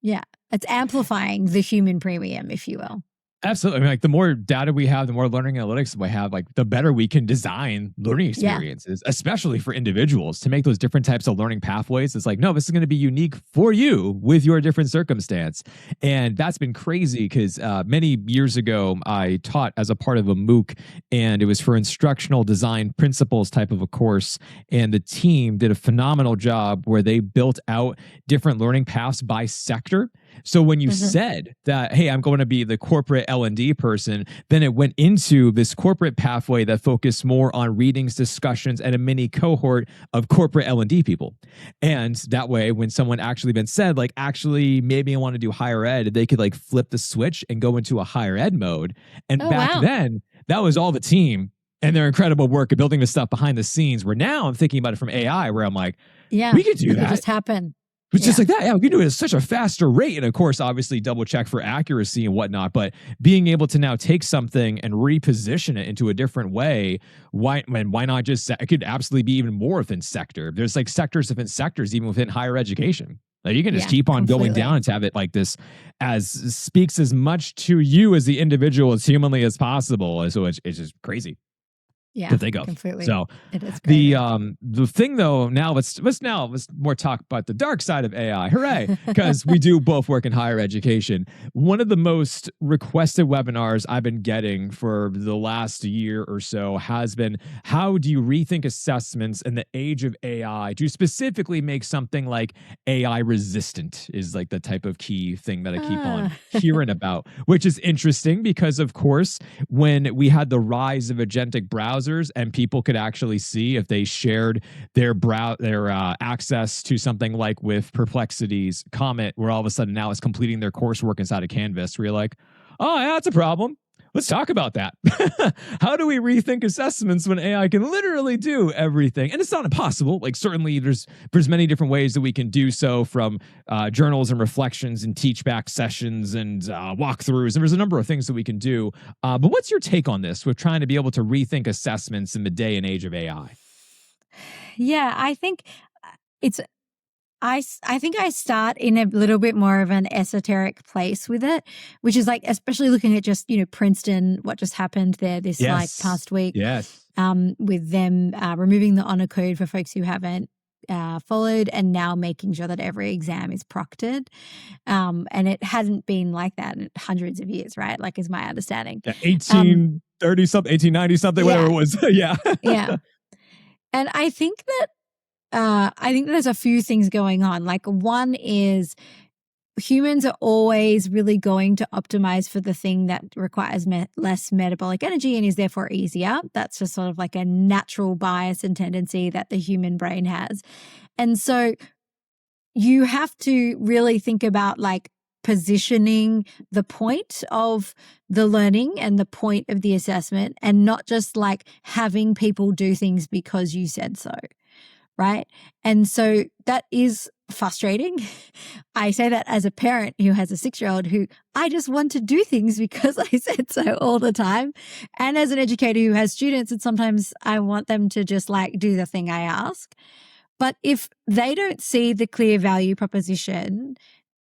Speaker 2: Yeah, it's amplifying the human premium, if you will.
Speaker 1: Absolutely. I mean, like the more data we have, the more learning analytics we have, like the better we can design learning experiences, especially for individuals, to make those different types of learning pathways. It's like, no, this is going to be unique for you with your different circumstance. And that's been crazy because many years ago, I taught as a part of a MOOC, and it was for instructional design principles type of a course. And the team did a phenomenal job where they built out different learning paths by sector. So when you said that, hey, I'm going to be the corporate L&D person, then it went into this corporate pathway that focused more on readings, discussions, and a mini cohort of corporate L&D people. And that way, when someone actually been said, like, actually, maybe I want to do higher ed, they could like flip the switch and go into a higher ed mode. And back then, that was all the team and their incredible work of building the stuff behind the scenes, where now I'm thinking about it from AI, where I'm like, we could do that.
Speaker 2: It just happen.
Speaker 1: It's just like that. Yeah, we can do it at such a faster rate. And of course, obviously double check for accuracy and whatnot. But being able to now take something and reposition it into a different way, why not just, it could absolutely be even more within sector. There's like sectors within sectors, even within higher education. Like you can just keep on going down and have it like this, as speaks as much to you as the individual as humanly as possible. So it's just crazy. To think of.
Speaker 2: Completely.
Speaker 1: So
Speaker 2: it is great.
Speaker 1: the thing though, now let's more talk about the dark side of AI. Hooray! Because we do both work in higher education. One of the most requested webinars I've been getting for the last year or so has been, how do you rethink assessments in the age of AI to specifically make something like AI resistant, is like the type of key thing that I keep on hearing about, which is interesting because of course, when we had the rise of agentic browsers and people could actually see if they shared their access to something like with Perplexity's Comet, where all of a sudden now it's completing their coursework inside of Canvas, where you're like, oh yeah, that's a problem. Let's talk about that. How do we rethink assessments when AI can literally do everything? And it's not impossible. Like certainly there's many different ways that we can do so, from journals and reflections and teach back sessions and walkthroughs. And there's a number of things that we can do. But what's your take on this with trying to be able to rethink assessments in the day and age of AI?
Speaker 2: Yeah, I think it's I think I start in a little bit more of an esoteric place with it, which is like, especially looking at just, Princeton, what just happened there this like past week,
Speaker 1: Yes.
Speaker 2: with them removing the honor code for folks who haven't followed, and now making sure that every exam is proctored. And it hasn't been like that in hundreds of years, right? Like, is my understanding.
Speaker 1: Yeah, 1830 something, 1890 something, whatever it was. Yeah.
Speaker 2: Yeah. And I think that there's a few things going on. Like, one is humans are always really going to optimize for the thing that requires less metabolic energy and is therefore easier. That's just sort of like a natural bias and tendency that the human brain has. And so you have to really think about like positioning the point of the learning and the point of the assessment, and not just like having people do things because you said so. Right. And so that is frustrating. I say that as a parent who has a 6-year-old who I just want to do things because I said so all the time. And as an educator who has students, and sometimes I want them to just like do the thing I ask. But if they don't see the clear value proposition,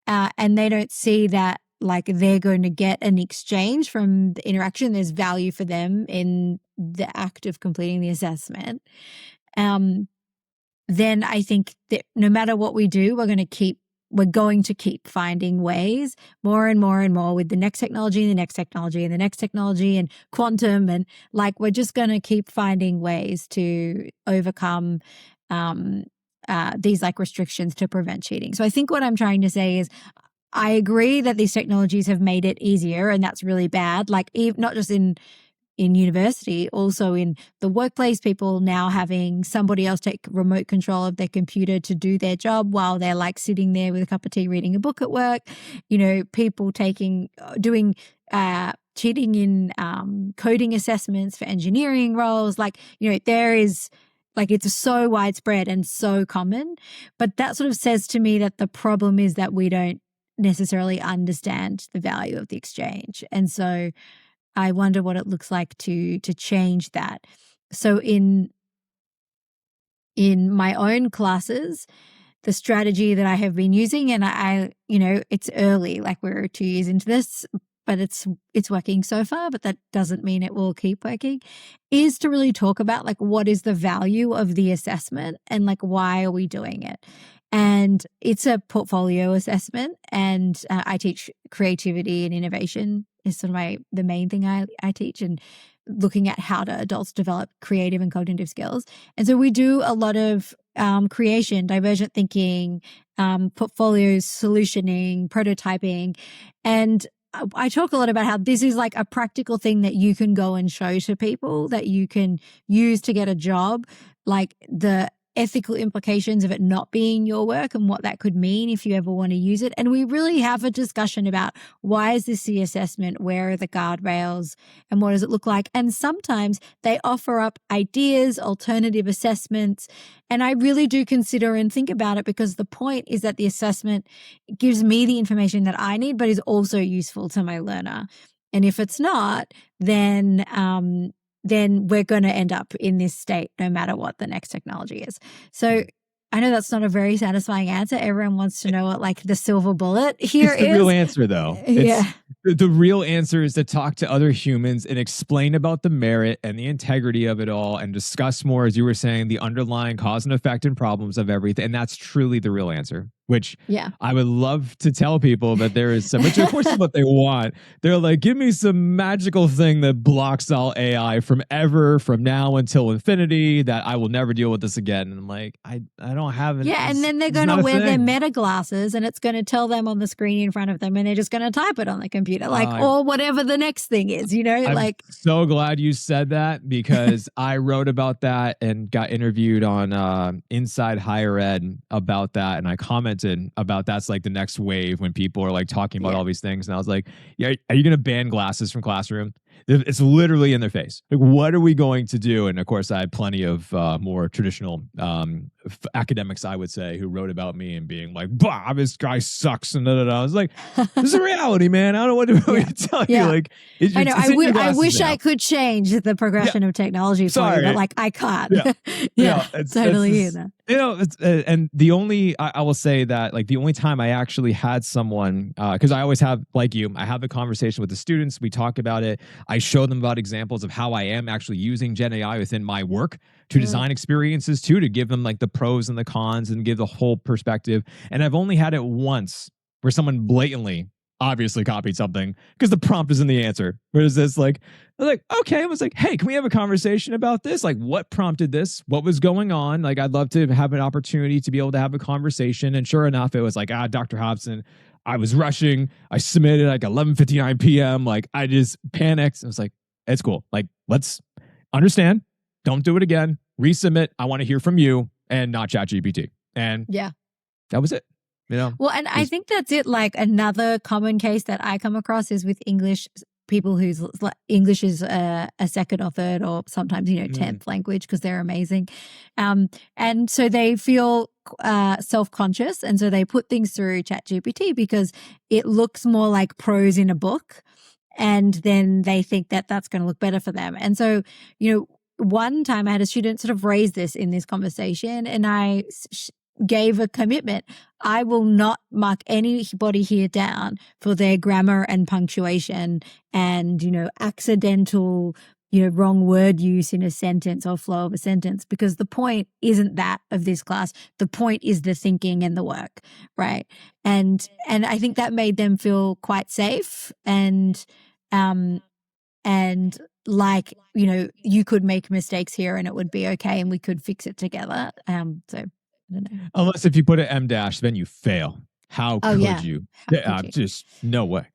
Speaker 2: and they don't see that like they're going to get an exchange from the interaction, there's value for them in the act of completing the assessment, then I think that no matter what we do, we're going to keep finding ways more and more and more with the next technology and the next technology and the next technology and quantum. And like, we're just going to keep finding ways to overcome these like restrictions to prevent cheating. So I think what I'm trying to say is, I agree that these technologies have made it easier, and that's really bad. Like, not just in university, also in the workplace, people now having somebody else take remote control of their computer to do their job while they're like sitting there with a cup of tea reading a book at work. People doing cheating in coding assessments for engineering roles. Like, there is like, it's so widespread and so common. But that sort of says to me that the problem is that we don't necessarily understand the value of the exchange. And so I wonder what it looks like to change that. So in my own classes, the strategy that I have been using, and I it's early, like we're 2 years into this, but it's working so far, but that doesn't mean it will keep working, is to really talk about like, what is the value of the assessment and like, why are we doing it? And it's a portfolio assessment, and I teach creativity and innovation is sort of the main thing I teach, and looking at how do adults develop creative and cognitive skills. And so we do a lot of creation, divergent thinking, portfolios, solutioning, prototyping. And I talk a lot about how this is like a practical thing that you can go and show to people, that you can use to get a job, like the ethical implications of it not being your work and what that could mean if you ever want to use it. And we really have a discussion about, why is this the assessment? Where are the guardrails? And what does it look like? And sometimes they offer up ideas, alternative assessments. And I really do consider and think about it, because the point is that the assessment gives me the information that I need, but is also useful to my learner. And if it's not, then we're going to end up in this state no matter what the next technology is. So I know that's not a very satisfying answer. Everyone wants to know what like the silver bullet here is.
Speaker 1: It's the real answer, though.
Speaker 2: Yeah.
Speaker 1: The real answer is to talk to other humans and explain about the merit and the integrity of it all, and discuss more, as you were saying, the underlying cause and effect and problems of everything. And that's truly the real answer, which I would love to tell people that there is some, which of course is what they want. They're like, give me some magical thing that blocks all AI from now until infinity, that I will never deal with this again. And I'm like, I don't have it.
Speaker 2: Yeah, and then they're going to wear their meta glasses, and it's going to tell them on the screen in front of them, and they're just going to type it on the computer, or whatever the next thing is,
Speaker 1: I'm so glad you said that, because I wrote about that and got interviewed on Inside Higher Ed about that, and I commented about that's like the next wave when people are like talking about all these things, and I was like, yeah, are you going to ban glasses from classroom? It's literally in their face. Like, what are we going to do? And of course, I had plenty of more traditional academics, I would say, who wrote about me and being like, "Bah, this guy sucks," and I was like, "This is a reality, man. I don't know what to tell you."
Speaker 2: Yeah.
Speaker 1: Like,
Speaker 2: I know.
Speaker 1: it's in your
Speaker 2: I
Speaker 1: glasses
Speaker 2: wish
Speaker 1: now.
Speaker 2: I could change the progression of technology for you, but
Speaker 1: Sorry.
Speaker 2: like I can't.
Speaker 1: Yeah.
Speaker 2: Yeah,
Speaker 1: It's
Speaker 2: totally hear
Speaker 1: just,
Speaker 2: that.
Speaker 1: it's, and the only, I will say that, like, the only time I actually had someone, because I always have, like you, I have a conversation with the students. We talk about it. I show them about examples of how I am actually using Gen AI within my work to design experiences too, to give them like the pros and the cons and give the whole perspective. And I've only had it once where someone blatantly, obviously copied something because the prompt is in the answer. Whereas this, like, I was like, okay, I was like, hey, can we have a conversation about this? Like, what prompted this? What was going on? Like, I'd love to have an opportunity to be able to have a conversation. And sure enough, it was like, Dr. Hobson, I was rushing. I submitted like 11:59 p.m. Like, I just panicked. I was like, it's cool. Like, let's understand. Don't do it again. Resubmit. I want to hear from you and not ChatGPT. And
Speaker 2: Yeah.
Speaker 1: that was it.
Speaker 2: Well, and I think that's it. Like another common case that I come across is with English people whose English is a second or third or sometimes 10th language because they're amazing, and so they feel self-conscious, and so they put things through ChatGPT because it looks more like prose in a book, and then they think that that's going to look better for them. And so one time I had a student sort of raise this in this conversation, and I gave a commitment. I will not mark anybody here down for their grammar and punctuation and, accidental, wrong word use in a sentence or flow of a sentence, because the point isn't that of this class. The point is the thinking and the work, right? And I think that made them feel quite safe and like, you could make mistakes here and it would be okay and we could fix it together. So I don't know.
Speaker 1: Unless if you put an M dash, then you fail. How could you?
Speaker 2: How could you?
Speaker 1: Just no way.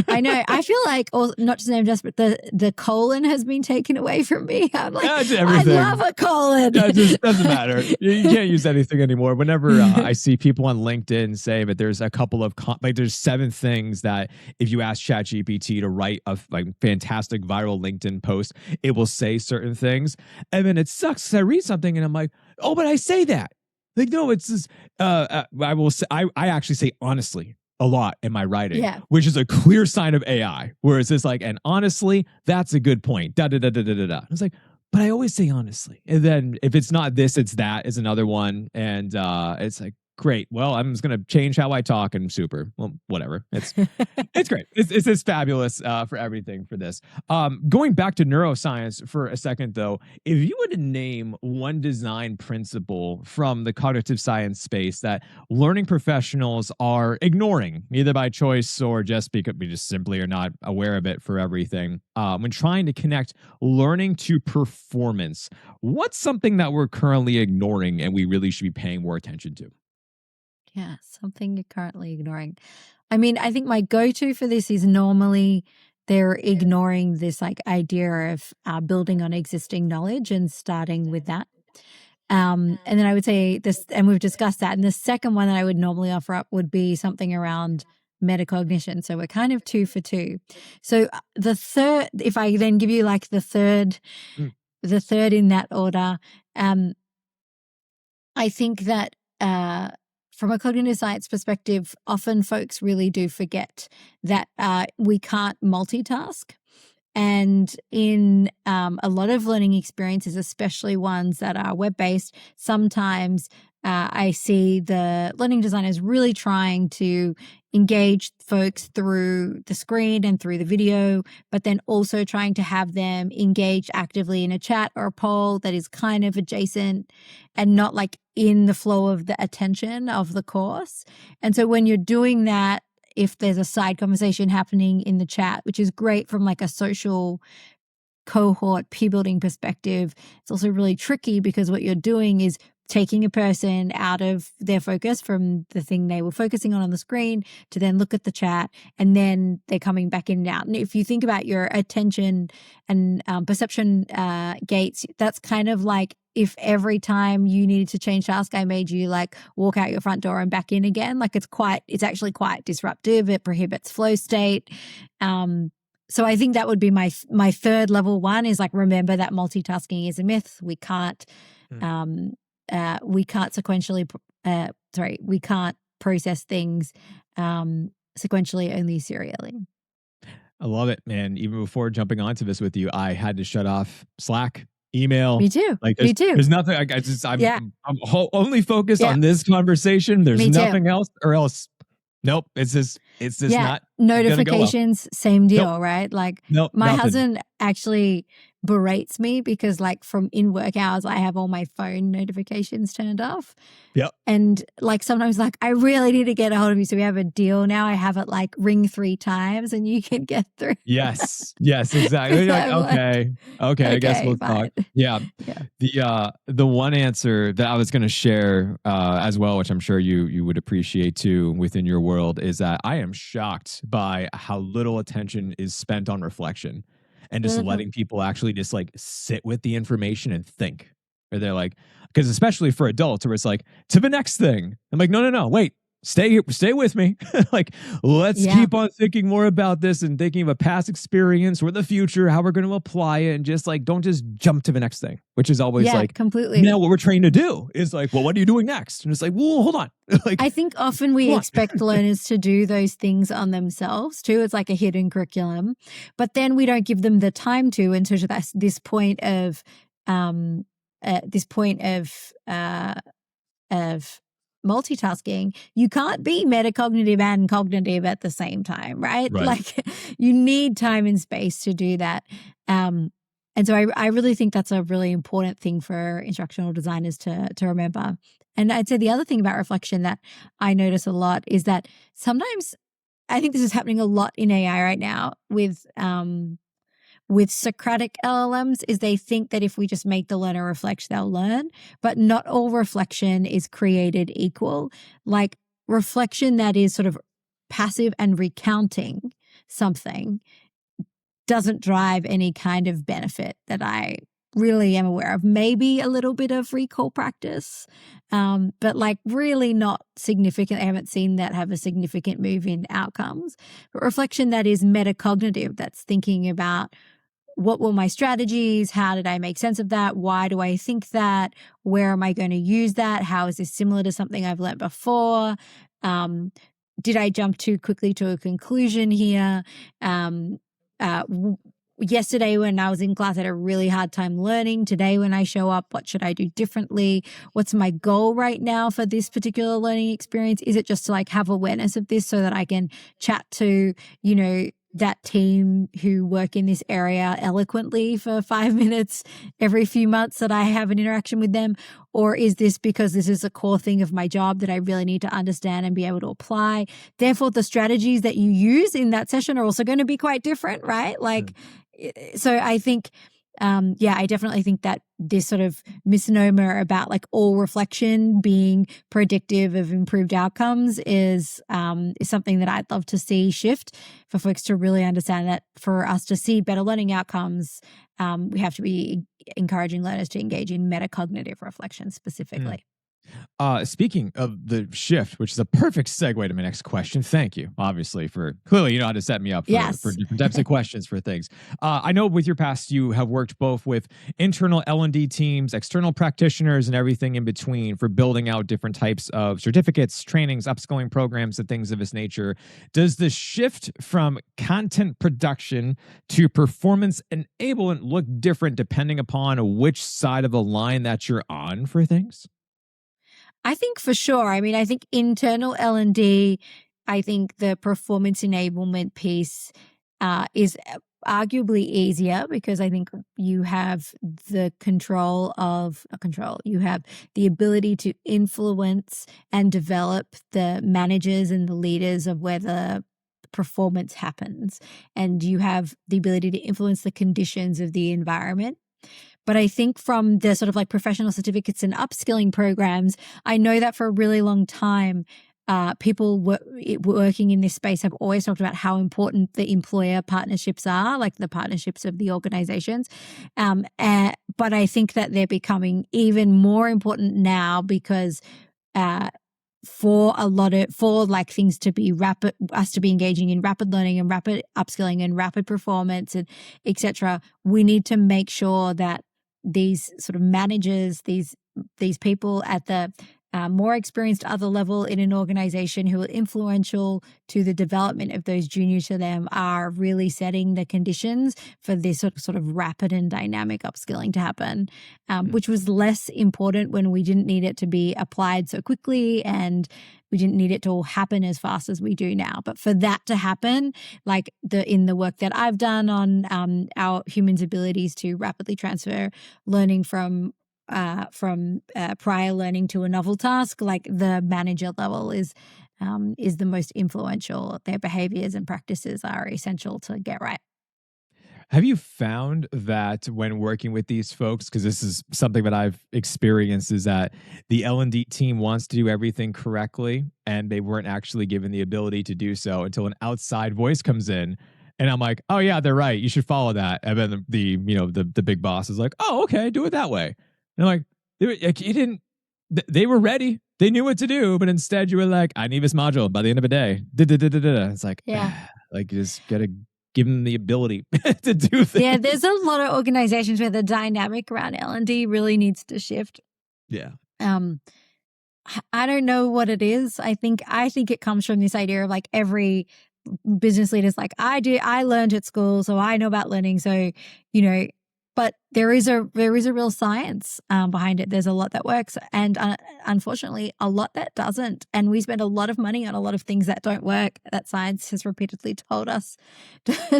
Speaker 2: I know. I feel like, not just name just, but the colon has been taken away from me. I'm like, I love a colon.
Speaker 1: It just doesn't matter. You can't use anything anymore. Whenever I see people on LinkedIn say that there's a couple of there's 7 things that if you ask ChatGPT to write a fantastic viral LinkedIn post, it will say certain things, and then it sucks. I read something and I'm like, oh, but I say that. Like, no, it's just, I will say, I actually say honestly a lot in my writing, which is a clear sign of AI, where it's just like, and honestly, that's a good point. Da, da, da, da, da, da, da. I was like, but I always say honestly. And then if it's not this, it's that is another one. And it's like, great. Well, I'm just going to change how I talk and super. Well, whatever. It's great. It's fabulous for everything for this. Going back to neuroscience for a second, though, if you were to name one design principle from the cognitive science space that learning professionals are ignoring, either by choice or just because we just simply are not aware of it for everything, when trying to connect learning to performance, what's something that we're currently ignoring and we really should be paying more attention to?
Speaker 2: Yeah, something you're currently ignoring. I mean, I think my go-to for this is normally they're ignoring this idea of building on existing knowledge and starting with that. And then I would say this, and we've discussed that. And the second one that I would normally offer up would be something around metacognition. So we're kind of 2 for 2. So the third, if I then give you the third in that order, I think that from a cognitive science perspective, often folks really do forget that we can't multitask. And in a lot of learning experiences, especially ones that are web-based, sometimes I see the learning designers really trying to engage folks through the screen and through the video, but then also trying to have them engage actively in a chat or a poll that is kind of adjacent and not in the flow of the attention of the course. And so when you're doing that, if there's a side conversation happening in the chat, which is great from a social cohort peer building perspective, it's also really tricky because what you're doing is taking a person out of their focus from the thing they were focusing on the screen to then look at the chat, and then they're coming back in and out. And if you think about your attention and perception gates, that's kind of like if every time you needed to change task, I made you walk out your front door and back in again. It's actually quite disruptive. It prohibits flow state. So I think that would be my third level one is remember that multitasking is a myth. We can't we can't we can't process things sequentially, only serially.
Speaker 1: I love it, man. Even before jumping onto this with you, I had to shut off Slack, email.
Speaker 2: Me too.
Speaker 1: Like
Speaker 2: Me too.
Speaker 1: there's nothing.
Speaker 2: Yeah.
Speaker 1: I'm only focused
Speaker 2: Yeah.
Speaker 1: on this conversation. There's
Speaker 2: Me too.
Speaker 1: nothing else, or else. Nope. It's just not
Speaker 2: notifications.
Speaker 1: Go well.
Speaker 2: Same deal, right? Like my
Speaker 1: nothing.
Speaker 2: husband actually berates me because like from in work hours, I have all my phone notifications turned off.
Speaker 1: Yep.
Speaker 2: And like sometimes like, I really need to get a hold of you. So we have a deal now. I have it like ring 3 times and you can get through.
Speaker 1: Yes, exactly. You're like, okay, I guess we'll
Speaker 2: fine.
Speaker 1: talk. Yeah. The one answer that I was going to share as well, which I'm sure you would appreciate too within your world, is that I am shocked by how little attention is spent on reflection and just letting people actually just like sit with the information and think. Or they're like, because especially for adults, where it's like, to the next thing. I'm like, no, wait. Stay with me. Like, let's keep on thinking more about this and thinking of a past experience or the future, how we're going to apply it, and just like don't just jump to the next thing, which is always like
Speaker 2: completely.
Speaker 1: Now what we're trained to do is like, well, what are you doing next? And it's like, well, hold on. Like, I
Speaker 2: think often we expect learners to do those things on themselves too. It's like a hidden curriculum, but then we don't give them the time to. And so that's this point of multitasking, you can't be metacognitive and cognitive at the same time, right? Like you need time and space to do that. And so I really think that's a really important thing for instructional designers to remember. And I'd say the other thing about reflection that I notice a lot is that sometimes I think this is happening a lot in AI right now with Socratic LLMs is they think that if we just make the learner reflect, they'll learn. But not all reflection is created equal. Like reflection that is sort of passive and recounting something doesn't drive any kind of benefit that I really am aware of. Maybe a little bit of recall practice, but like really not significant. I haven't seen that have a significant move in outcomes. But reflection that is metacognitive, that's thinking about what were my strategies? How did I make sense of that? Why do I think that? Where am I going to use that? How is this similar to something I've learned before? Did I jump too quickly to a conclusion here? Yesterday when I was in class, I had a really hard time learning. Today when I show up, what should I do differently? What's my goal right now for this particular learning experience? Is it just to like have awareness of this so that I can chat to, that team who work in this area eloquently for 5 minutes every few months that I have an interaction with them? Or is this because this is a core thing of my job that I really need to understand and be able to apply? Therefore, the strategies that you use in that session are also going to be quite different, right? Like, so I think, I definitely think that this sort of misnomer about like all reflection being predictive of improved outcomes is something that I'd love to see shift for folks to really understand that for us to see better learning outcomes, we have to be encouraging learners to engage in metacognitive reflection specifically.
Speaker 1: Speaking of the shift, which is a perfect segue to my next question. Thank you, obviously, for clearly you know how to set me up for different types of questions for things. I know with your past, you have worked both with internal L&D teams, external practitioners, and everything in between for building out different types of certificates, trainings, upskilling programs, and things of this nature. Does the shift from content production to performance enablement look different depending upon which side of the line that you're on for things?
Speaker 2: I think for sure. I mean, I think internal L&D, I think the performance enablement piece is arguably easier because I think you have the you have the ability to influence and develop the managers and the leaders of where the performance happens. And you have the ability to influence the conditions of the environment. But I think from the sort of like professional certificates and upskilling programs, I know that for a really long time, people working in this space have always talked about how important the employer partnerships are, like the partnerships of the organizations. But I think that they're becoming even more important now because for things to be rapid, us to be engaging in rapid learning and rapid upskilling and rapid performance and etc., we need to make sure that these sort of managers, these these people at the more experienced other level in an organization who are influential to the development of those juniors to them are really setting the conditions for this sort of rapid and dynamic upskilling to happen, which was less important when we didn't need it to be applied so quickly and we didn't need it to all happen as fast as we do now. But for that to happen, like in the work that I've done on our humans' abilities to rapidly transfer learning from prior learning to a novel task, like the manager level is the most influential. Their behaviors and practices are essential to get right.
Speaker 1: Have you found that when working with these folks, because this is something that I've experienced, is that the L&D team wants to do everything correctly and they weren't actually given the ability to do so until an outside voice comes in. And I'm like, oh yeah, they're right. You should follow that. And then the big boss is like, oh, okay, do it that way. And I'm like, you didn't, they were ready. They knew what to do, but instead you were like, I need this module by the end of the day. It's like,
Speaker 2: yeah,
Speaker 1: like you just gotta give them the ability to do things.
Speaker 2: Yeah, there's a lot of organizations where the dynamic around L&D really needs to shift.
Speaker 1: Yeah.
Speaker 2: I don't know what it is. I think it comes from this idea of like every business leader's like, I learned at school, so I know about learning. So, but there is a real science behind it. There's a lot that works, and unfortunately, a lot that doesn't. And we spend a lot of money on a lot of things that don't work. That science has repeatedly told us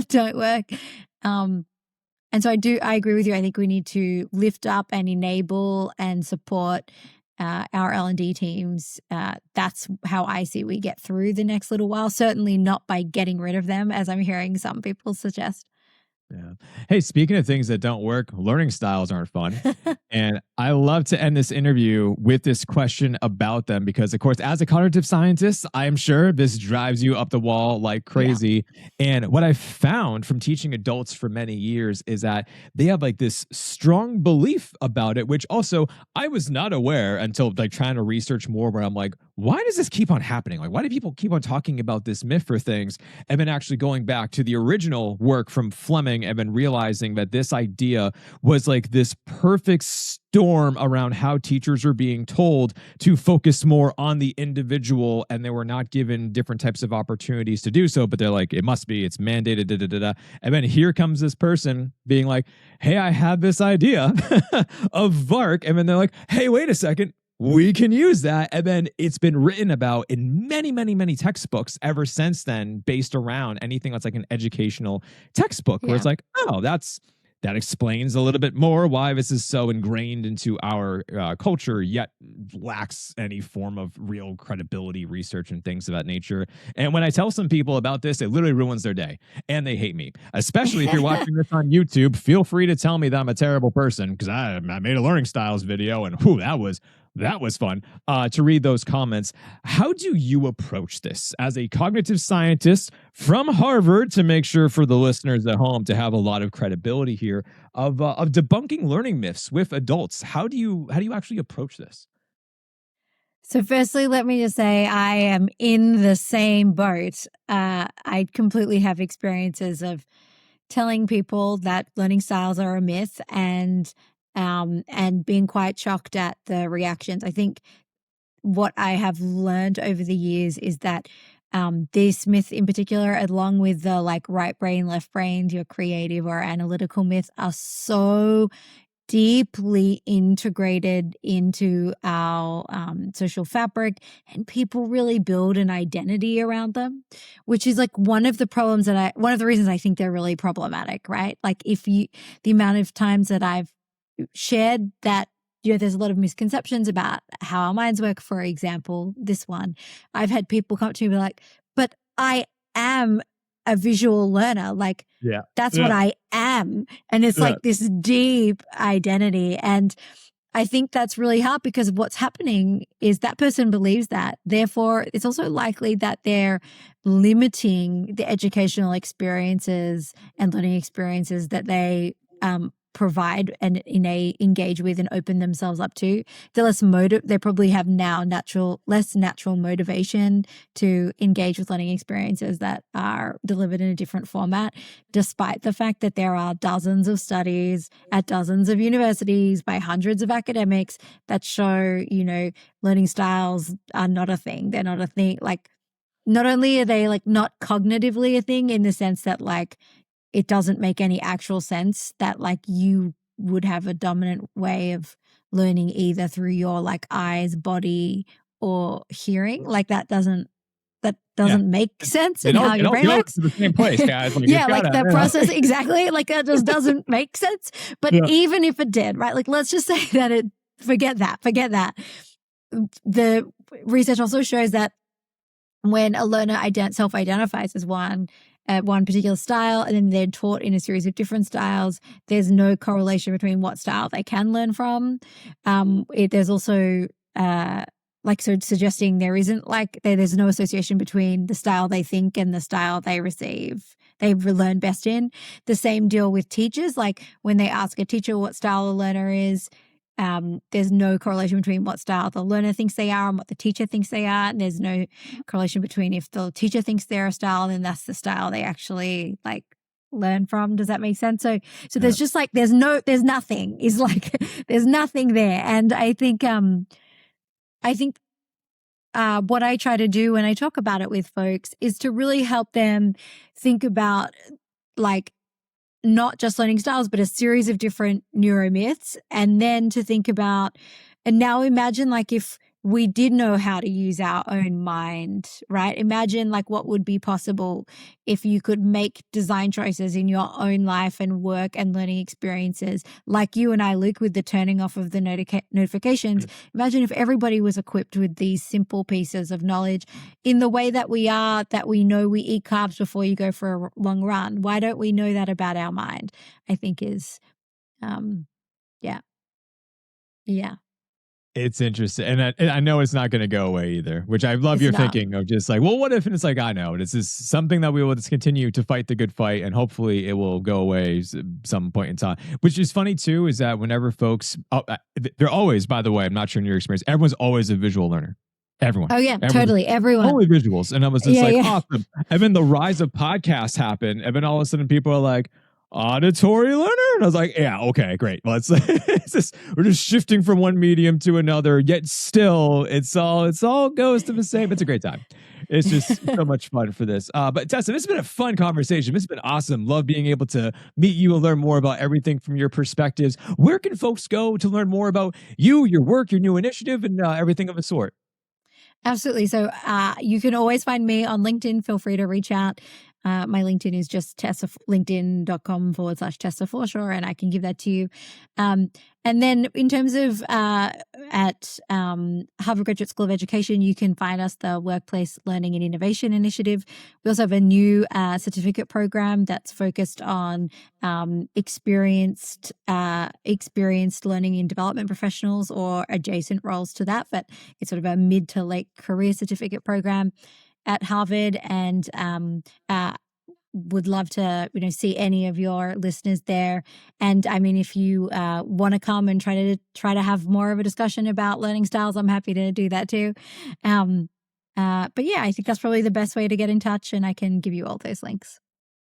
Speaker 2: don't work. And so I agree with you. I think we need to lift up and enable and support our L&D teams. That's how I see we get through the next little while. Certainly not by getting rid of them, as I'm hearing some people suggest.
Speaker 1: Yeah. Hey, speaking of things that don't work, learning styles aren't fun. And I love to end this interview with this question about them because, of course, as a cognitive scientist, I am sure this drives you up the wall like crazy. Yeah. And what I found from teaching adults for many years is that they have like this strong belief about it, which also I was not aware until like trying to research more, where I'm like, why does this keep on happening? Like, why do people keep on talking about this myth for things? And then actually going back to the original work from Fleming and then realizing that this idea was like this perfect storm around how teachers are being told to focus more on the individual, and they were not given different types of opportunities to do so, but they're like, it's mandated, da, da, da, da. And then here comes this person being like, hey, I had this idea of VARC. And then they're like, hey, wait a second, we can use that. And then it's been written about in many, many, many textbooks ever since then, based around anything that's like an educational textbook, where it's like, oh, that explains a little bit more why this is so ingrained into our culture, yet lacks any form of real credibility, research, and things of that nature. And when I tell some people about this, it literally ruins their day, and they hate me. Especially if you're watching this on YouTube, feel free to tell me that I'm a terrible person, because I made a learning styles video, and that was fun to read those comments. How do you approach this as a cognitive scientist from Harvard, to make sure for the listeners at home to have a lot of credibility here of debunking learning myths with adults? How do you actually approach this?
Speaker 2: So firstly, let me just say I am in the same boat. I completely have experiences of telling people that learning styles are a myth and being quite shocked at the reactions. I think what I have learned over the years is that this myth in particular, along with the like right brain, left brain, your creative or analytical myth, are so deeply integrated into our social fabric, and people really build an identity around them, which is like one of the reasons I think they're really problematic, right? Like the amount of times that I've shared that, there's a lot of misconceptions about how our minds work. For example, this one, I've had people come to me and be like, but I am a visual learner. Like, that's what I am. And it's like this deep identity. And I think that's really hard, because what's happening is that person believes that. Therefore, it's also likely that they're limiting the educational experiences and learning experiences that they provide and engage with and open themselves up to, they probably have now less natural motivation to engage with learning experiences that are delivered in a different format, despite the fact that there are dozens of studies at dozens of universities by hundreds of academics that show, learning styles are not a thing. They're not a thing. Like, not only are they like not cognitively a thing in the sense that like it doesn't make any actual sense that like you would have a dominant way of learning either through your like eyes, body, or hearing. Like that doesn't
Speaker 1: Yeah.
Speaker 2: make sense
Speaker 1: They
Speaker 2: in how
Speaker 1: don't,
Speaker 2: your brain
Speaker 1: go
Speaker 2: works.
Speaker 1: to the same place, guys. Like, it's
Speaker 2: Yeah, like
Speaker 1: gotta,
Speaker 2: the process, exactly. Like that just doesn't make sense. But
Speaker 1: yeah.
Speaker 2: even if it did, right? Like let's just say that forget that. The research also shows that when a learner self-identifies as one particular style, and then they're taught in a series of different styles, there's no correlation between what style they can learn from. There's also suggesting there isn't there's no association between the style they think and the style they learn best in. The same deal with teachers. Like when they ask a teacher what style a learner is, there's no correlation between what style the learner thinks they are and what the teacher thinks they are. And there's no correlation between if the teacher thinks they're a style, then that's the style they actually learn from. Does that make sense? So there's just there's nothing is there's nothing there. And I think what I try to do when I talk about it with folks is to really help them think about not just learning styles, but a series of different neuromyths. And then to think about, and now imagine if we did know how to use our own mind, right? Imagine what would be possible if you could make design choices in your own life and work and learning experiences like you and I, Luke, with the turning off of the notifications. Imagine if everybody was equipped with these simple pieces of knowledge in the way that we are, that we know we eat carbs before you go for a long run. Why don't we know that about our mind? I think is, yeah.
Speaker 1: It's interesting. And I know it's not going to go away either, which I love your thinking of just well, what if? And it's I know this is something that we will just continue to fight the good fight, and hopefully it will go away some point in time. Which is funny too, is that whenever folks, they're always, by the way, I'm not sure in your experience, everyone's always a visual learner. Everyone.
Speaker 2: Oh yeah, totally. Everyone.
Speaker 1: Only visuals. And I was just awesome. And then the rise of podcasts happened. And then all of a sudden people are like, auditory learner? And I was like, yeah, okay, great. Well, we're just shifting from one medium to another, yet still it's all goes to the same. It's a great time. It's just so much fun for this. But Tessa, this has been a fun conversation. This has been awesome. Love being able to meet you and learn more about everything from your perspectives. Where can folks go to learn more about you, your work, your new initiative, and everything of the sort?
Speaker 2: Absolutely. So you can always find me on LinkedIn. Feel free to reach out. My LinkedIn is just linkedin.com/Tessa Forshaw, and I can give that to you. And then in terms of at Harvard Graduate School of Education, you can find us the Workplace Learning and Innovation Initiative. We also have a new certificate program that's focused on experienced learning and development professionals or adjacent roles to that, but it's sort of a mid to late career certificate program at Harvard, and would love to see any of your listeners there. And I mean, if you want to come and try to have more of a discussion about learning styles, I'm happy to do that too. But yeah, I think that's probably the best way to get in touch, and I can give you all those links.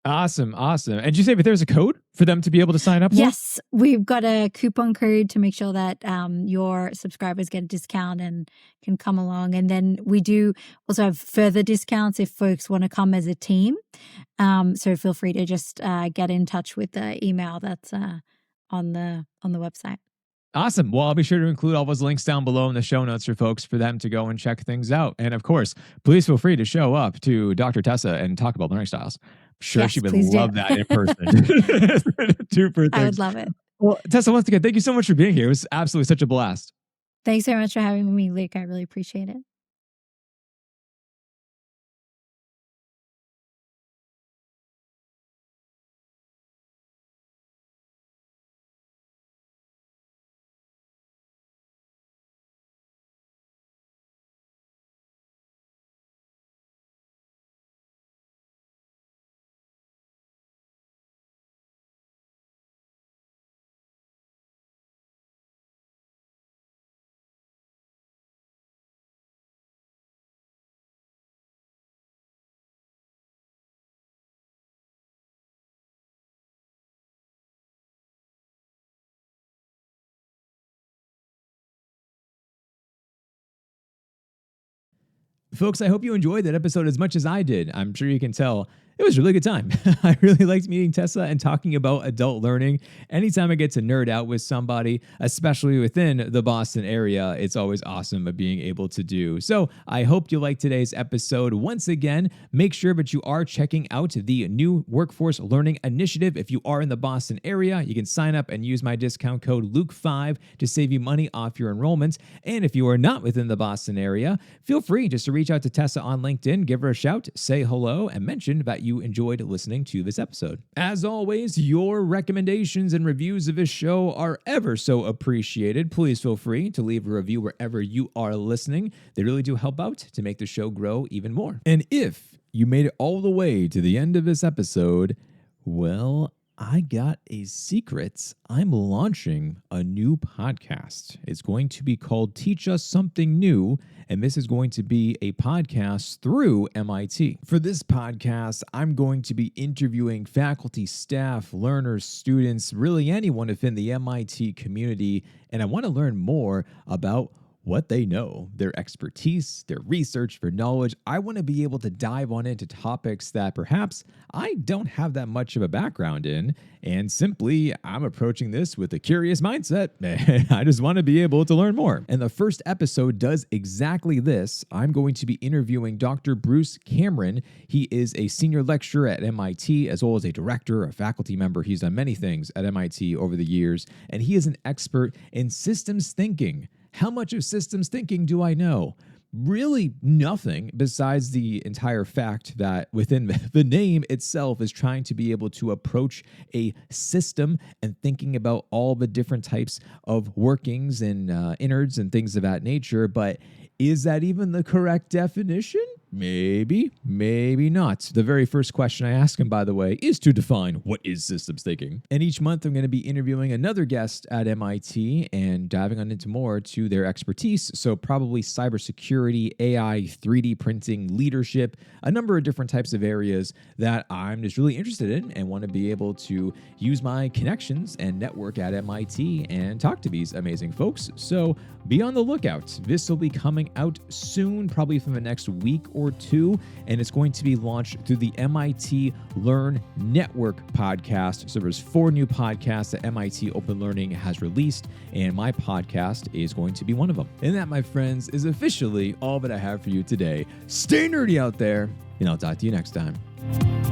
Speaker 1: Awesome. And did you say that there's a code for them to be able to sign up for?
Speaker 2: Yes, we've got a coupon code to make sure that your subscribers get a discount and can come along. And then we do also have further discounts if folks want to come as a team. So feel free to just get in touch with the email that's on the website.
Speaker 1: Awesome. Well, I'll be sure to include all those links down below in the show notes for folks for them to go and check things out. And of course, please feel free to show up to Dr. Tessa and talk about learning styles. I'm sure she would love that in person.
Speaker 2: I would love it.
Speaker 1: Well, Tessa, once again, thank you so much for being here. It was absolutely such a blast.
Speaker 2: Thanks so much for having me, Luke. I really appreciate it.
Speaker 1: Folks, I hope you enjoyed that episode as much as I did. I'm sure you can tell it was a really good time. I really liked meeting Tessa and talking about adult learning. Anytime I get to nerd out with somebody, especially within the Boston area, it's always awesome of being able to do. So I hope you liked today's episode. Once again, make sure that you are checking out the new Workforce Learning Initiative. If you are in the Boston area, you can sign up and use my discount code Luke5 to save you money off your enrollment. And if you are not within the Boston area, feel free just to reach out to Tessa on LinkedIn, give her a shout, say hello, and mention that you enjoyed listening to this episode. As always, your recommendations and reviews of this show are ever so appreciated. Please feel free to leave a review wherever you are listening. They really do help out to make the show grow even more. And if you made it all the way to the end of this episode, well, I got a secret. I'm launching a new podcast. It's going to be called Teach Us Something New, and this is going to be a podcast through MIT. For this podcast, I'm going to be interviewing faculty, staff, learners, students, really anyone within the MIT community, and I want to learn more about what they know, their expertise, their research, their knowledge. I want to be able to dive on into topics that perhaps I don't have that much of a background in. And simply, I'm approaching this with a curious mindset. I just want to be able to learn more. And the first episode does exactly this. I'm going to be interviewing Dr. Bruce Cameron. He is a senior lecturer at MIT, as well as a director, a faculty member. He's done many things at MIT over the years, and he is an expert in systems thinking. How much of systems thinking do I know? Really nothing, besides the entire fact that within the name itself is trying to be able to approach a system and thinking about all the different types of workings and innards and things of that nature. But is that even the correct definition? Maybe, maybe not. The very first question I ask him, by the way, is to define what is systems thinking. And each month I'm going to be interviewing another guest at MIT and diving on into more to their expertise. So probably cybersecurity, AI, 3D printing, leadership, a number of different types of areas that I'm just really interested in and want to be able to use my connections and network at MIT and talk to these amazing folks. So be on the lookout. This will be coming out soon, probably from the next week or two, and it's going to be launched through the MIT Learn Network podcast. So there's 4 new podcasts that MIT Open Learning has released, and my podcast is going to be one of them. And that, my friends, is officially all that I have for you today. Stay nerdy out there, and I'll talk to you next time.